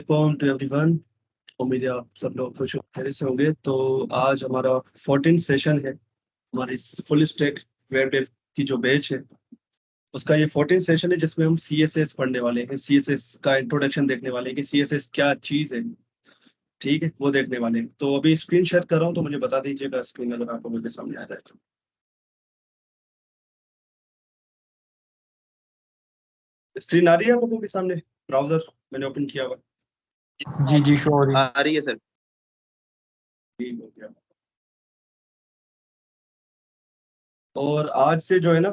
Welcome to everyone. उम्मीद है आप सब लोग खुश खैरियत से होंगे। तो आज हमारा 14 सेशन है हमारी फुल स्टैक वेब डेव की जो बैच है उसका ये 14 सेशन है, जिसमें हम CSS पढ़ने वाले हैं। CSS का इंट्रोडक्शन देखने वाले हैं कि CSS क्या चीज़ है। ठीक है, वो देखने वाले हैं। तो अभी स्क्रीन शेयर कर रहा हूँ, तो मुझे बता दीजिएगा स्क्रीन अगर आपको मेरे सामने आ रहा है तो। स्क्रीन आ रही है आपको भी सामने? ब्राउजर मैंने ओपन किया हुआ जी जी शो हो रही आ रही है सर। ठीक हो गया। और आज से जो है ना,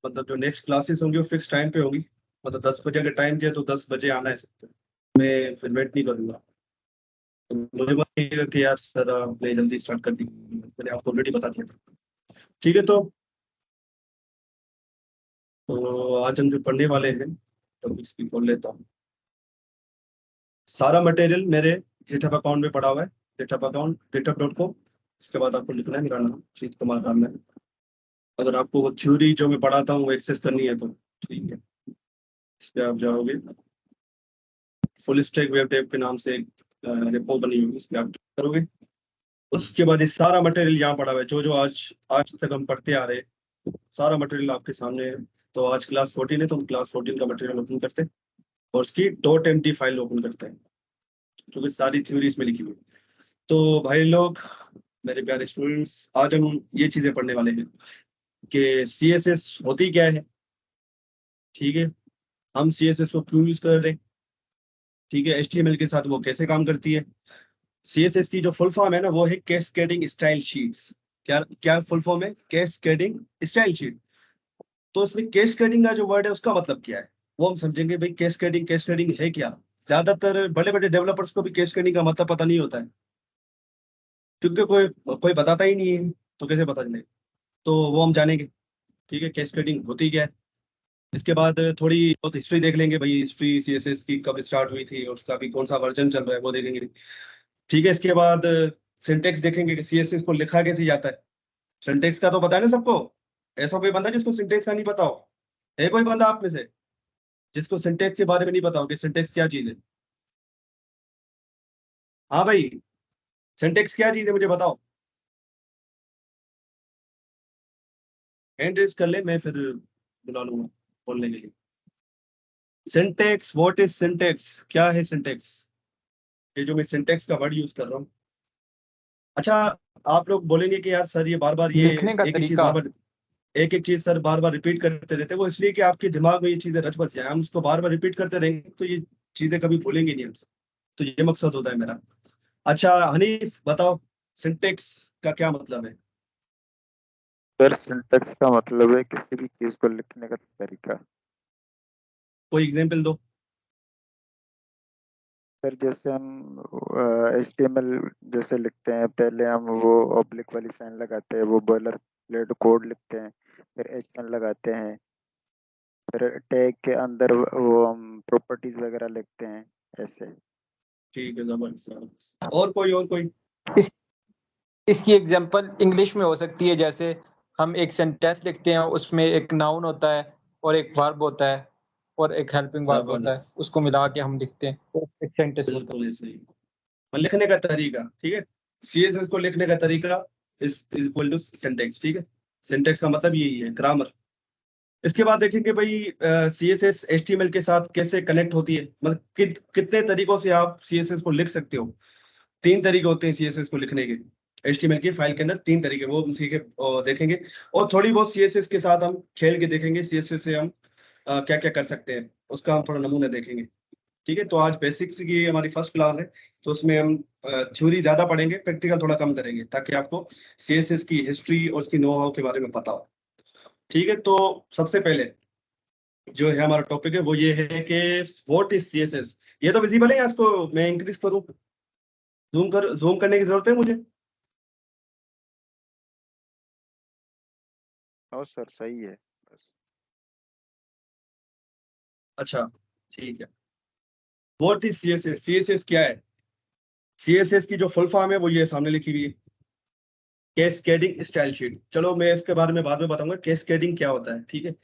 मतलब जो नेक्स्ट क्लासेस होंगी वो फिक्स टाइम पे होगी। मतलब 10 बजे अगर टाइम दिया तो 10 बजे आना है सबको। मैं फिर वेट नहीं करूंगा। तो मुझे मत कहिएगा कि यार सर आपने जल्दी स्टार्ट कर दी, मैंने आपको ऑलरेडी बता दिया था। ठीक है, तो आज हम जो पढ़ने वाले हैं टॉपिक्स की खोल लेता हूँ। सारा मटेरियल मेरे गिटहब अकाउंट में पड़ा हुआ है, गिटहब अकाउंट github.com। इसके बाद आपको लिखना है मेरा नाम जीत कुमार राम है। अगर आपको वो थ्योरी जो मैं पढ़ाता हूँ वो एक्सेस करनी है तो ठीक है, इस पे आप जाओगे। फुल स्टैक वेब डेव के नाम से एक रिपो बनी हुई, इस पे आप करोगे। उसके बाद ये सारा मटेरियल यहाँ पड़ा हुआ है, जो जो आज आज तक हम पढ़ते आ रहे हैं सारा मटेरियल आपके सामने है। तो आज क्लास 14 है, तो हम क्लास 14 का मटेरियल ओपन करते हैं और उसकी .md फाइल ओपन करते हैं, क्योंकि सारी थ्योरी इसमें लिखी हुई है। तो भाई लोग, मेरे प्यारे स्टूडेंट्स, आज हम ये चीजें पढ़ने वाले हैं कि CSS होती क्या है। ठीक है, हम CSS को क्यों यूज कर रहे हैं। ठीक है, HTML के साथ वो कैसे काम करती है। CSS की जो फुल फॉर्म है ना, वो है कैस्केडिंग स्टाइल शीट्स। क्या क्या फुल फॉर्म है? Cascading style sheet. तो इसमें कैस्केडिंग का जो वर्ड है उसका मतलब क्या है वो हम समझेंगे। भाई कैस्केडिंग कैस्केडिंग है क्या। ज्यादातर बड़े बड़े डेवलपर्स को भी कैस्केडिंग का मतलब पता नहीं होता है, क्योंकि कोई कोई बताता ही नहीं है, तो कैसे पता चले। तो वो हम जानेंगे। ठीक है, कैस्केडिंग होती क्या है। इसके बाद थोड़ी बहुत हिस्ट्री देख लेंगे, भाई हिस्ट्री CSS की कब स्टार्ट हुई थी और उसका भी कौन सा वर्जन चल रहा है वो देखेंगे। ठीक है, इसके बाद सिंटेक्स देखेंगे कि CSS को लिखा कैसे जाता है। सिंटेक्स का तो पता है ना सबको। ऐसा कोई बंदा जिसको सिंटेक्स का नहीं पता हो? है कोई बंदा आप में से जिसको सिंटेक्स के बारे में नहीं पता हो कि सिंटेक्स क्या चीज है? हाँ भाई, सिंटेक्स क्या चीज है मुझे बताओ। हैंड रेज कर ले, मैं फिर बुला लूंगा बोलने के लिए। Syntax, what is syntax? क्या है सिंटेक्स? ये जो मैं सिंटेक्स का वर्ड यूज कर रहा हूँ। अच्छा, आप लोग बोलेंगे कि यार सर ये बार बार ये लिखने का एक ही चीज तरीका। बार बार एक एक चीज सर बार बार रिपीट करते रहते हैं। वो इसलिए कि आपके दिमाग में ये चीजें रच बस जाए। हम उसको बार बार रिपीट करते रहेंगे तो ये चीजें कभी भूलेंगे नहीं हमसे। तो ये मकसद होता है मेरा। अच्छा हनीफ बताओ, सिंटेक्स का क्या मतलब है? सर सिंटैक्स का मतलब है किसी भी चीज को लिखने का तरीका। कोई एग्जांपल दो। सर जैसे हम HTML जैसे लिखते हैं, पहले हम वो ऑब्लिक वाली साइन लगाते हैं, वो बॉयलर प्लेट कोड लिखते हैं, फिर HTML लगाते हैं, फिर टैग के अंदर वो हम प्रॉपर्टीज वगैरह लिखते हैं ऐसे। ठीक है, जबरदस्त। और कोई इस इसकी एग्जांपल इंग्लिश में हो सकती है, जैसे हम एक सेंटेंस लिखते हैं, उसमें एक नाउन होता है और एक वर्ब होता है और एक हेल्पिंग वर्ब होता है, जबरदस्त, उसको मिला के हम लिखते हैं तो एक सेंटेंस होता बिल्कुल ऐसे ही। और लिखने का तरीका, ठीक है, CSS को लिखने का तरीका इज इक्वल टू सिंटेक्स। ठीक है, सिंटेक्स का मतलब यही है, ग्रामर। इसके बाद देखेंगे भाई CSS HTML के साथ कैसे कनेक्ट होती है। मतलब कितने तरीकों से आप CSS को लिख सकते हो। 3 तरीके होते हैं CSS को लिखने के। HTML की फाइल के अंदर 3 तरीके, वो हम सीखे और देखेंगे। और थोड़ी बहुत CSS के साथ हम खेल के देखेंगे, CSS से हम क्या क्या कर सकते हैं उसका हम थोड़ा नमूना देखेंगे। ठीक है, तो आज बेसिक्स की हमारी फर्स्ट क्लास है, तो उसमें हम थ्योरी ज्यादा पढ़ेंगे, प्रैक्टिकल थोड़ा कम करेंगे, ताकि आपको CSS की हिस्ट्री और उसकी नो हाउ के बारे में पता हो। ठीक है, तो सबसे पहले जो है हमारा टॉपिक है वो ये है कि व्हाट इज CSS। ये तो विजिबल है या इसको मैं इंक्रीज करूं? जूम करने की जरूरत है मुझे? हाँ सर सही है बस। अच्छा, ठीक है। What is CSS? CSS क्या है? CSS की जो फुल फॉर्म है वो ये सामने लिखी हुई है, कैस्केडिंग स्टाइल शीट। चलो मैं इसके बारे में बाद में बताऊंगा कैस्केडिंग क्या होता है। ठीक है,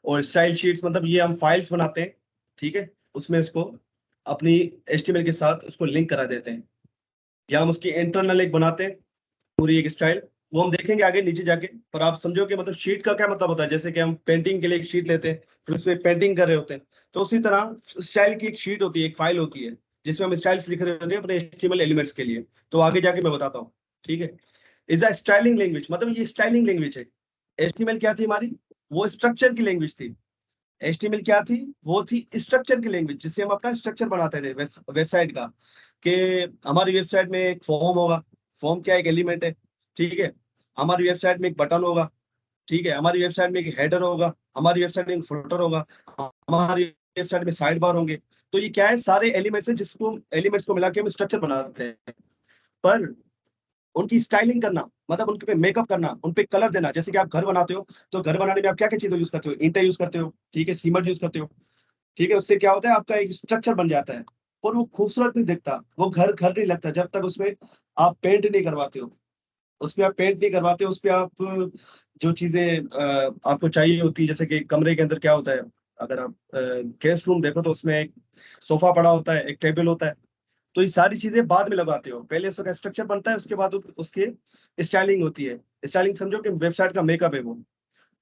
और स्टाइल शीट्स मतलब ये हम फाइल्स बनाते हैं, ठीक है, उसमें इसको अपनी HTML के साथ उसको लिंक करा देते हैं, या हम उसकी इंटरनल एक बनाते हैं पूरी एक स्टाइल, वो हम देखेंगे आगे नीचे जाके। पर आप समझो कि मतलब शीट का क्या मतलब होता है, जैसे कि हम पेंटिंग के लिए एक शीट लेते हैं, फिर उसमें पेंटिंग कर रहे होते हैं, तो उसी तरह स्टाइल की एक शीट होती है, एक फाइल होती है, जिसमें हम स्टाइल्स लिख रहे होते हैं अपने HTML एलिमेंट्स के लिए। तो आगे जाके मैं बताता हूँ, ठीक है। इज अ स्टाइलिंग लैंग्वेज, मतलब ये स्टाइलिंग लैंग्वेज है। HTML क्या थी हमारी, वो स्ट्रक्चर की लैंग्वेज थी। HTML क्या थी, वो थी स्ट्रक्चर की लैंग्वेज, जिससे हम अपना स्ट्रक्चर बनाते थे वेबसाइट का। कि हमारी वेबसाइट में एक फॉर्म होगा, फॉर्म क्या एक एलिमेंट है, ठीक है। हमारी वेबसाइट में एक बटन होगा, ठीक है। हमारी वेबसाइट में एक हेडर होगा, हमारी वेबसाइट में एक फुटर होगा, हमारी वेबसाइट में साइड बार होंगे। तो ये क्या है, सारे एलिमेंट्स हैं, जिसको एलिमेंट्स को मिला के हम स्ट्रक्चर बनाते हैं। पर उनकी स्टाइलिंग करना, मतलब उनके पे मेकअप करना, उन पे कलर देना, जैसे कि आप घर बनाते हो, तो घर बनाने में आप क्या क्या चीजें यूज करते हो, ईंटें यूज करते हो, ठीक है, सीमेंट यूज करते हो, ठीक है। उससे क्या होता है, आपका एक स्ट्रक्चर बन जाता है, पर वो खूबसूरत नहीं दिखता, वो घर घर नहीं लगता, जब तक उसमें आप पेंट नहीं करवाते हो। उसपे आप पेंट नहीं करवाते हो, उसपे आप जो चीजें आपको चाहिए होती है, जैसे कि कमरे के अंदर क्या होता है, अगर आप गेस्ट रूम देखो तो उसमें एक सोफा पड़ा होता है, एक टेबल होता है। तो ये सारी चीजें बाद में लगाते हो, पहले उसका स्ट्रक्चर बनता है, उसके बाद उसके स्टाइलिंग होती है। स्टाइलिंग समझो कि वेबसाइट का मेकअप है वो।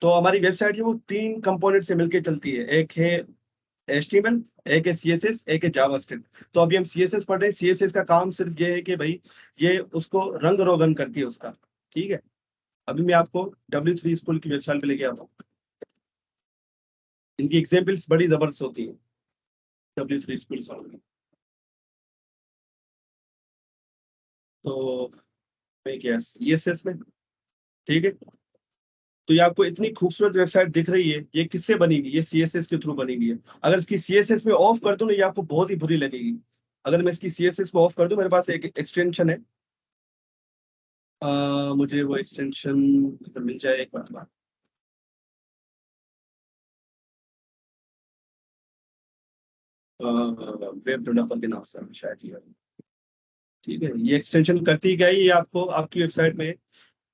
तो हमारी वेबसाइट है वो 3 कंपोनेंट से मिलकर चलती है, एक है HTML, एक है CSS, एक है जावास्क्रिप्ट। तो अभी हम CSS पढ़ रहे हैं। CSS का काम सिर्फ ये है कि भाई ये उसको रंग रोगन करती है उसका, ठीक है। अभी मैं आपको W3 स्कूल की वेबसाइट पे लेके आता हूँ। इनकी एग्जाम्पल्स बड़ी जबरदस्त होती है W3 स्कूल वालों की। तो मैं क्या CSS में, ठीक है। तो ये आपको इतनी खूबसूरत वेबसाइट दिख रही है, ये किससे बनी हुई है, ये CSS के थ्रू बनी हुई है। अगर इसकी CSS में ऑफ कर दूं ना, ये आपको बहुत ही बुरी लगेगी। अगर मैं इसकी CSS को ऑफ कर दूं, मेरे पास एक एक्सटेंशन है, मुझे वो एक्सटेंशन अगर मिल जाए एक बार, वेब डेवलपर के नाम से शायद ये है। ठीक है, ये एक्सटेंशन करती क्या है, ये आपको आपकी वेबसाइट में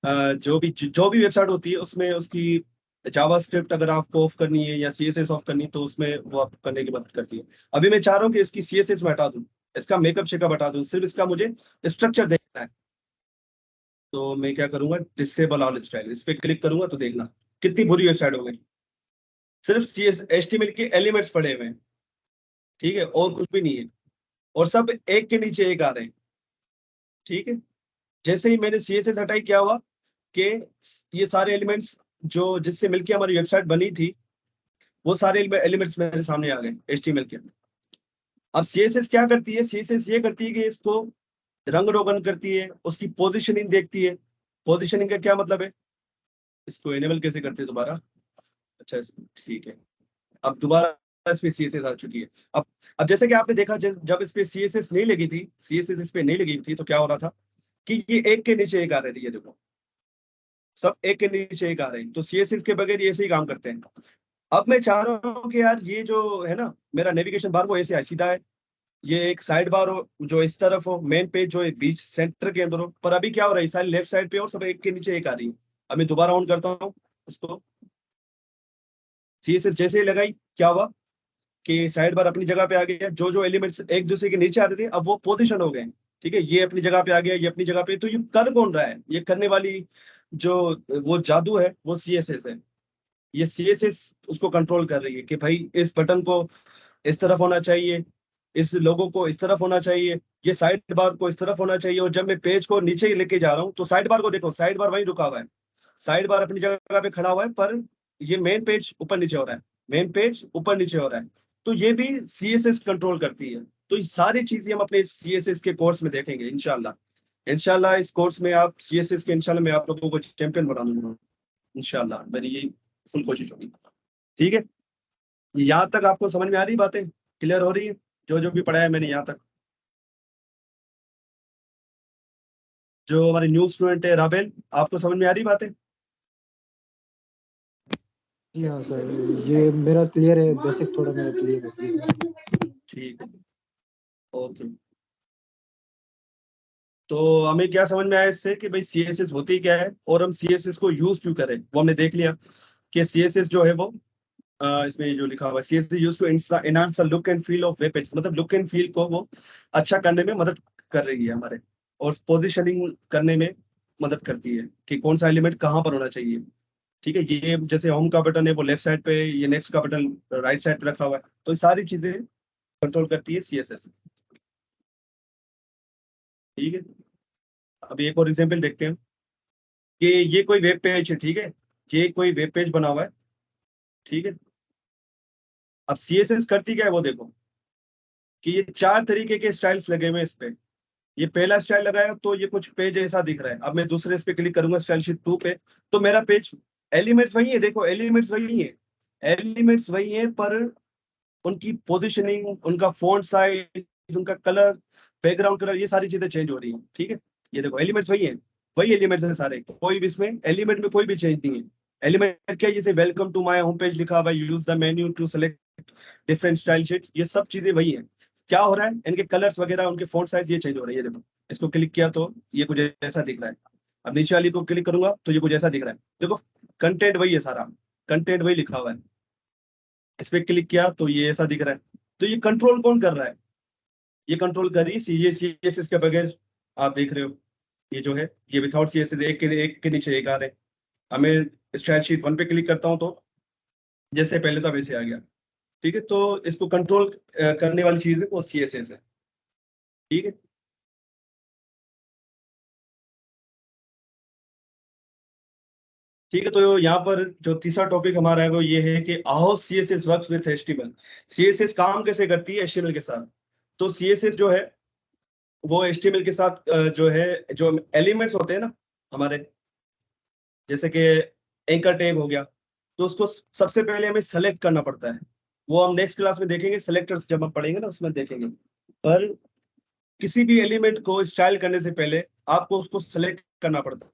जो भी वेबसाइट होती है उसमें उसकी जावास्क्रिप्ट अगर आपको ऑफ करनी है या CSS ऑफ करनी है, तो उसमें वो आप करने की मदद करती है। अभी मैं चाह रहा हूँ कि इसकी CSS में हटा दूं, इसका मेकअप शेकअप हटा दूं, सिर्फ इसका मुझे स्ट्रक्चर देखना है। तो मैं क्या करूंगा, डिसेबल ऑल स्टाइल, इस पे क्लिक करूंगा तो देखना कितनी बुरी वेबसाइट हो गई। सिर्फ HTML के एलिमेंट्स पड़े हुए हैं, ठीक है, और कुछ भी नहीं है, और सब एक के नीचे एक आ रहे हैं, ठीक है। जैसे ही मैंने CSS हटाई, क्या हुआ कि ये सारे एलिमेंट्स जो जिससे मिलकर हमारी वेबसाइट बनी थी, वो सारे एलिमेंट्स मेरे सामने आ गए HTML के। अब CSS क्या करती है, CSS ये करती है कि इसको रंग रोगन करती है, उसकी पोजिशनिंग देखती है। पोजिशनिंग का क्या मतलब है, इसको एनेबल कैसे करते हैं दोबारा, अच्छा ठीक है। अब दोबारा इस पे CSS आ चुकी है। अब जैसे कि आपने देखा, जब इस पे CSS नहीं लगी थी, CSS इस पे नहीं लगी थी, तो क्या हो रहा था कि ये एक के नीचे एक आ रहे थे, ये देखो सब एक के नीचे एक आ रहे हैं। तो CSS के बगैर ये ऐसे ही काम करते हैं। अब मैं चाह रहा हूँ कि यार ये जो है ना, मेरा नेविगेशन बार वो ऐसे सीधा है, ये एक साइड बार हो जो इस तरफ हो, मेन पेज जो एक बीच सेंटर के अंदर हो। पर अभी क्या हो रहा है, सारी लेफ्ट साइड पे और सब एक के नीचे एक आ रही है। अब मैं दोबारा ऑन करता हूँ उसको, CSS जैसे ही लगाई, क्या हुआ कि साइड बार अपनी जगह पे आ गया, जो जो एलिमेंट्स एक दूसरे के नीचे आ रहे थे अब वो पोजीशन हो गए, ठीक है। ये अपनी जगह पे आ गया, ये अपनी जगह पे। तो ये कर कौन रहा है, ये करने वाली जो वो जादू है वो CSS है। ये CSS उसको कंट्रोल कर रही है कि भाई इस बटन को इस तरफ होना चाहिए, इस लोगो को इस तरफ होना चाहिए, ये साइड बार को इस तरफ होना चाहिए। और जब मैं पेज को नीचे ही लेके जा रहा हूँ, तो साइड बार को देखो, साइड बार वहीं रुका हुआ है, साइड बार अपनी जगह पे खड़ा हुआ है, पर ये मेन पेज ऊपर नीचे हो रहा है, मेन पेज ऊपर नीचे हो रहा है। तो ये भी CSS कंट्रोल करती है। तो ये सारी चीजें हम अपने CSS के कोर्स में देखेंगे इंशाल्लाह। इंशाल्लाह इस कोर्स में आप CSS के, इंशाल्लाह मैं आप लोगों को चैंपियन बना दूंगा, इंशाल्लाह मेरी यही फुल कोशिश होगी, ठीक है। यहाँ तक आपको समझ में आ रही बातें, क्लियर हो रही है, जो जो भी पढ़ा है मैंने यहाँ तक। जो हमारे न्यू स्टूडेंट है राबेल, आपको समझ में आ रही बातें? जी हाँ सर, ये मेरा क्लियर है, बेसिक थोड़ा मेरा क्लियर है। ठीक है, ओके। तो हमें क्या समझ में आया इससे कि भाई CSS होती क्या है और हम CSS को यूज क्यों करें, वो हमने देख लिया कि CSS जो है वो इसमें जो लिखा हुआ है CSS used to enhance the look and feel of web page, मतलब लुक एंड फील को वो अच्छा करने में मदद कर रही है हमारे, और पोजीशनिंग करने में मदद करती है कि कौन सा एलिमेंट कहाँ पर होना चाहिए। ठीक है, ये जैसे होम का बटन है वो लेफ्ट साइड पे, ये नेक्स्ट का बटन राइट साइड पे रखा हुआ है, तो ये सारी चीजें कंट्रोल करती है CSS। ठीक है, अब एक और एग्जांपल देखते हैं कि ये कोई वेब पेज है। ठीक है, ये कोई वेब पेज बना हुआ है। ठीक है, अब CSS करती क्या है वो देखो कि ये 4 तरीके के स्टाइल्स लगे हुए हैं इस पे। ये पहला स्टाइल लगाया तो ये कुछ पेज ऐसा दिख रहा है। अब मैं दूसरे इस पे क्लिक करूंगा स्टाइल शीट 2 पे, तो मेरा पेज, एलिमेंट्स वही है, देखो एलिमेंट्स वही है, एलिमेंट्स वही है, पर उनकी पोजीशनिंग, उनका फॉन्ट साइज, उनका कलर, बैकग्राउंड कलर, ये सारी चीजें चेंज हो रही हैं। ठीक है, ये देखो एलिमेंट्स वही है, वही एलिमेंट्स हैं सारे, कोई भी इसमें एलिमेंट में कोई भी चेंज नहीं है। एलिमेंट क्या है, जैसे welcome to my home page लिखा हुआ है, use the menu to select different style sheets, ये सब चीजें वही है। क्या हो रहा है, इनके कलर्स वगैरह, उनके फॉन्ट साइज ये चेंज हो रही है। देखो इसको क्लिक किया तो ये कुछ ऐसा दिख रहा है, अब नीचे वाली को क्लिक करूंगा तो ये कुछ ऐसा दिख रहा है। देखो कंटेंट वही है, सारा कंटेंट वही लिखा हुआ है। इस पे क्लिक किया तो ये ऐसा दिख रहा है। तो ये कंट्रोल कौन कर रहा है, ये कंट्रोल कर रही है CSS के बगैर। आप देख रहे हो ये जो है, ये विदाउट CSS एक के नीचे एक आ रहे हैं। अब मैं स्टाइल शीट 1 पे क्लिक करता हूं तो जैसे पहले था वैसे आ गया। ठीक है, तो इसको कंट्रोल करने वाली चीज है वो CSS है। ठीक है, ठीक है, तो यहाँ पर जो तीसरा टॉपिक हमारा है वो ये है कि how CSS works with HTML। CSS काम कैसे करती है HTML के साथ। तो CSS जो है वो HTML के साथ जो है, जो एलिमेंट्स होते हैं ना हमारे, जैसे कि एंकर टैग हो गया, तो उसको सबसे पहले हमें सेलेक्ट करना पड़ता है। वो हम नेक्स्ट क्लास में देखेंगे, सेलेक्टर्स जब हम पढ़ेंगे ना उसमें देखेंगे। पर किसी भी एलिमेंट को स्टाइल करने से पहले आपको उसको सेलेक्ट करना पड़ता है।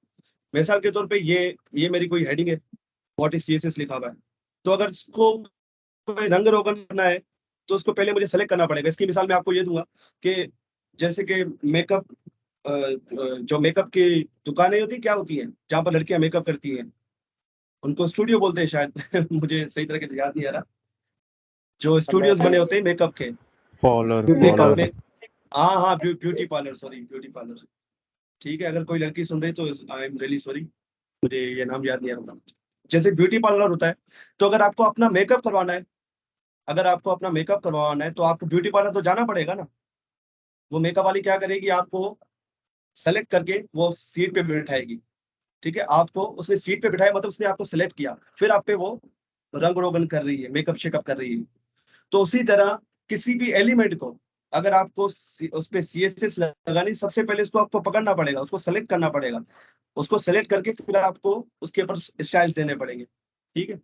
मिसाल के तौर पे ये मेरी कोई हेडिंग है, व्हाट इज CSS लिखा हुआ है, तो अगर इसको कोई रंग रोगन करना है तो उसको पहले मुझे सेलेक्ट करना पड़ेगा। इसकी मिसाल मैं आपको ये दूंगा कि जैसे कि मेकअप, जो मेकअप की दुकानें होती क्या होती हैं जहाँ पर लड़कियां मेकअप करती हैं, उनको स्टूडियो बोलते हैं शायद मुझे सही तरीके से याद नहीं आ रहा। जो स्टूडियोज बने होते हैं मेकअप के, पार्लर मेकअप में, हाँ हाँ, beauty parlour, sorry beauty parlour. ठीक है, अगर कोई लड़की सुन रही तो आई एम रियली सॉरी, मुझे ये नाम याद नहीं आ रहा। जैसे ब्यूटी पार्लर होता है, तो अगर आपको अपना मेकअप करवाना है, अगर आपको अपना मेकअप करवाना है तो आपको ब्यूटी पार्लर तो जाना पड़ेगा ना। वो मेकअप वाली क्या करेगी, आपको सेलेक्ट करके वो सीट पे बिठाएगी। ठीक है, आपको उसने सीट पे बिठाया मतलब उसने आपको सेलेक्ट किया, फिर आप पे वो रंग रोगन कर रही है, मेकअप शेकअप कर रही है। तो उसी तरह किसी भी एलिमेंट को अगर आपको उस पे CSS लगानी, सबसे पहले उसको आपको पकड़ना पड़ेगा, उसको सेलेक्ट करना पड़ेगा, उसको सेलेक्ट करके फिर आपको उसके ऊपर स्टाइल्स देने पड़ेंगे। ठीक है,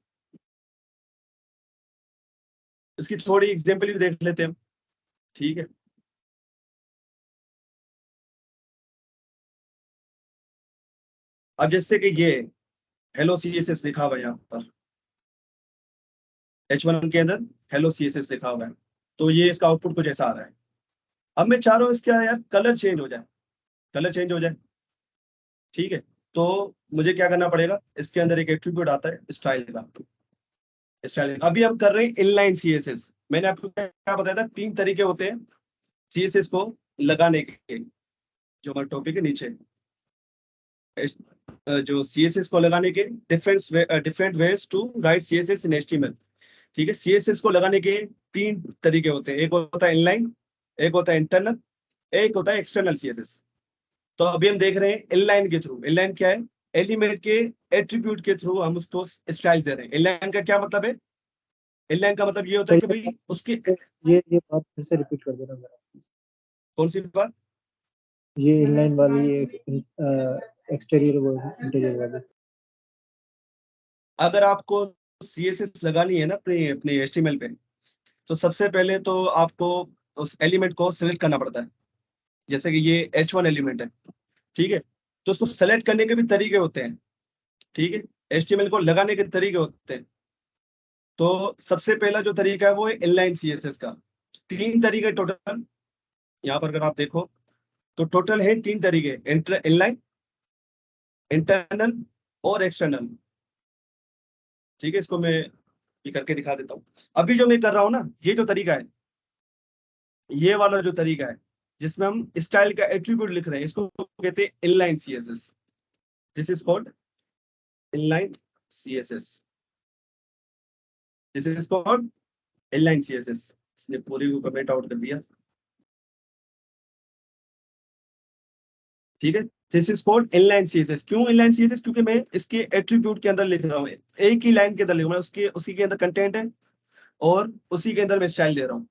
इसकी थोड़ी एग्जांपल भी देख लेते हैं। ठीक है, अब जैसे कि ये हेलो CSS लिखा हुआ है यहाँ पर, H1 के अंदर हेलो CSS लिखा हुआ है, तो ये इसका आउटपुट कुछ ऐसा आ रहा है। अब मैं चाह रहा हूँ इसका यार कलर चेंज हो जाए, कलर चेंज हो जाए। ठीक है, तो मुझे क्या करना पड़ेगा, इसके अंदर एक एट्रीब्यूट आता है स्टाइल का। स्टाइल अभी हम कर रहे हैं इनलाइन CSS। मैंने आपको क्या बताया था, 3 तरीके होते हैं CSS को लगाने के, जो हमारे टॉपिक है नीचे, जो CSS को लगाने के different ways to write CSS in HTML। ठीक है, CSS को लगाने के 3 तरीके होते हैं, एक होता है इनलाइन, एक होता है इंटरनल, एक होता है एक्सटर्नल CSS। तो अभी हम देख रहे हैं इनलाइन के थ्रू। इनलाइन क्या है, एलिमेंट के एट्रीब्यूट के थ्रू हम उसको स्टाइल दे रहे हैं। इनलाइन का क्या मतलब है, इनलाइन का मतलब ये होता है कि भाई उसके, ये बात फिर से रिपीट कर देना मेरा। कौन सी बात, ये इनलाइन वाली, एक्सटीरियर इंटीरियर वाली। अगर आपको CSS लगानी है ना अपने अपने HTML पे, तो सबसे पहले तो आपको उस एलिमेंट को सिलेक्ट करना पड़ता है। जैसे कि ये H1 एलिमेंट है, ठीक है, तो उसको सेलेक्ट करने के भी तरीके होते हैं। ठीक है, HTML को लगाने के तरीके होते हैं। तो सबसे पहला जो तरीका है वो है इनलाइन CSS का। 3 तरीके टोटल, यहाँ पर अगर आप देखो तो टोटल है 3 तरीके, इनलाइन, इंटरनल और एक्सटर्नल। ठीक है, इसको मैं ये करके दिखा देता हूँ। अभी जो मैं कर रहा हूँ ना, ये जो तरीका है, ये वाला जो तरीका है जिसमें हम स्टाइल का एट्रीब्यूट लिख रहे हैं, इसको कहते हैं inline CSS. This is called inline CSS. This is called inline CSS. इसने पूरी को कमेंट आउट कर दिया। ठीक है, this is called inline CSS. क्यों इनलाइन सीएसएस? क्योंकि मैं इसके एट्रीब्यूट के अंदर लिख रहा हूँ, एक ही लाइन के अंदर लिख रहा हूँ, उसके उसी के अंदर कंटेंट है और उसी के अंदर मैं स्टाइल दे रहा हूँ।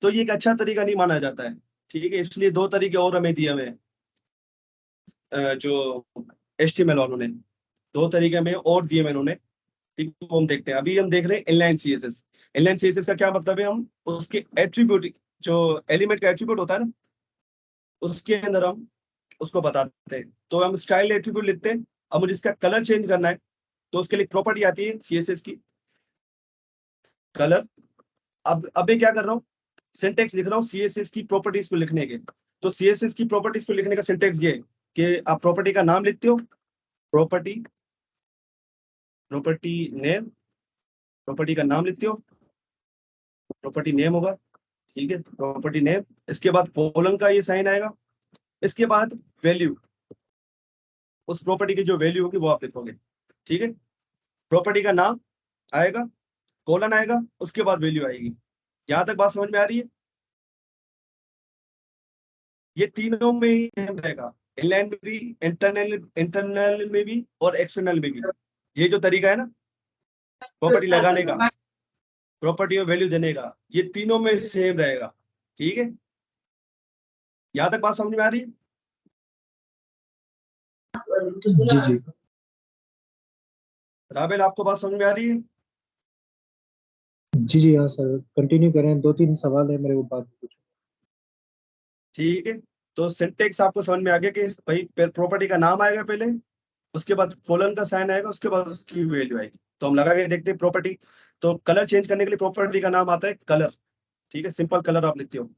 तो ये एक अच्छा तरीका नहीं माना जाता है। ठीक है, इसलिए दो तरीके और हमें दिए हुए हैं जो HTML वालों ने, दो तरीके में और दिए हुए उन्होंने। ठीक है, वो हम देखते हैं। अभी हम देख रहे हैं इनलाइन सीएसएस। इनलाइन सीएसएस का क्या मतलब है? हम उसके एट्रीब्यूट, जो एलिमेंट का एट्रीब्यूट होता है ना, उसके अंदर हम उसको बताते हैं। तो हम स्टाइल एट्रीब्यूट लिखते हैं। अब मुझे इसका कलर चेंज करना है, तो उसके लिए प्रॉपर्टी आती है सीएसएस की, कलर। अब मैं क्या कर रहा हूँ, सिंटेक्स लिख रहा हूँ सीएसएस की प्रॉपर्टीज को लिखने के। तो सीएसएस की प्रॉपर्टीज को लिखने का सिंटेक्स ये है कि आप प्रॉपर्टी का नाम लिखते हो, प्रॉपर्टी, प्रॉपर्टी नेम, प्रॉपर्टी का नाम लिखते हो, प्रॉपर्टी नेम होगा। ठीक है, प्रॉपर्टी नेम, इसके बाद कोलन का ये साइन आएगा, इसके बाद वैल्यू, उस प्रॉपर्टी की जो वैल्यू होगी वो आप लिखोगे। ठीक है, प्रॉपर्टी का नाम आएगा, कोलन आएगा, उसके बाद वैल्यू आएगी। यहां तक बात समझ में आ रही है? ये तीनों में ही रहेगा, इनलाइन में भी, इंटरनल में भी और एक्सटर्नल में भी। ये जो तरीका है ना प्रॉपर्टी लगाने का, प्रॉपर्टी और वैल्यू देने का, ये तीनों में सेम रहेगा। ठीक है, यहां तक बात समझ में आ रही है? जी जी। राबेल, आपको बात समझ में आ रही है? जी जी हाँ सर, कंटिन्यू करें, 2-3 सवाल है मेरे को बाद में पूछो। ठीक है, तो सिंटेक्स आपको समझ में आ गया कि भाई प्रॉपर्टी का नाम आएगा पहले, उसके बाद कोलन का साइन आएगा, उसके बाद उसकी वैल्यू आएगी। तो हम लगा के देखते हैं प्रॉपर्टी। तो कलर चेंज करने के लिए प्रॉपर्टी का नाम आता है कलर। ठीक है, सिंपल कलर आप लिखते हो।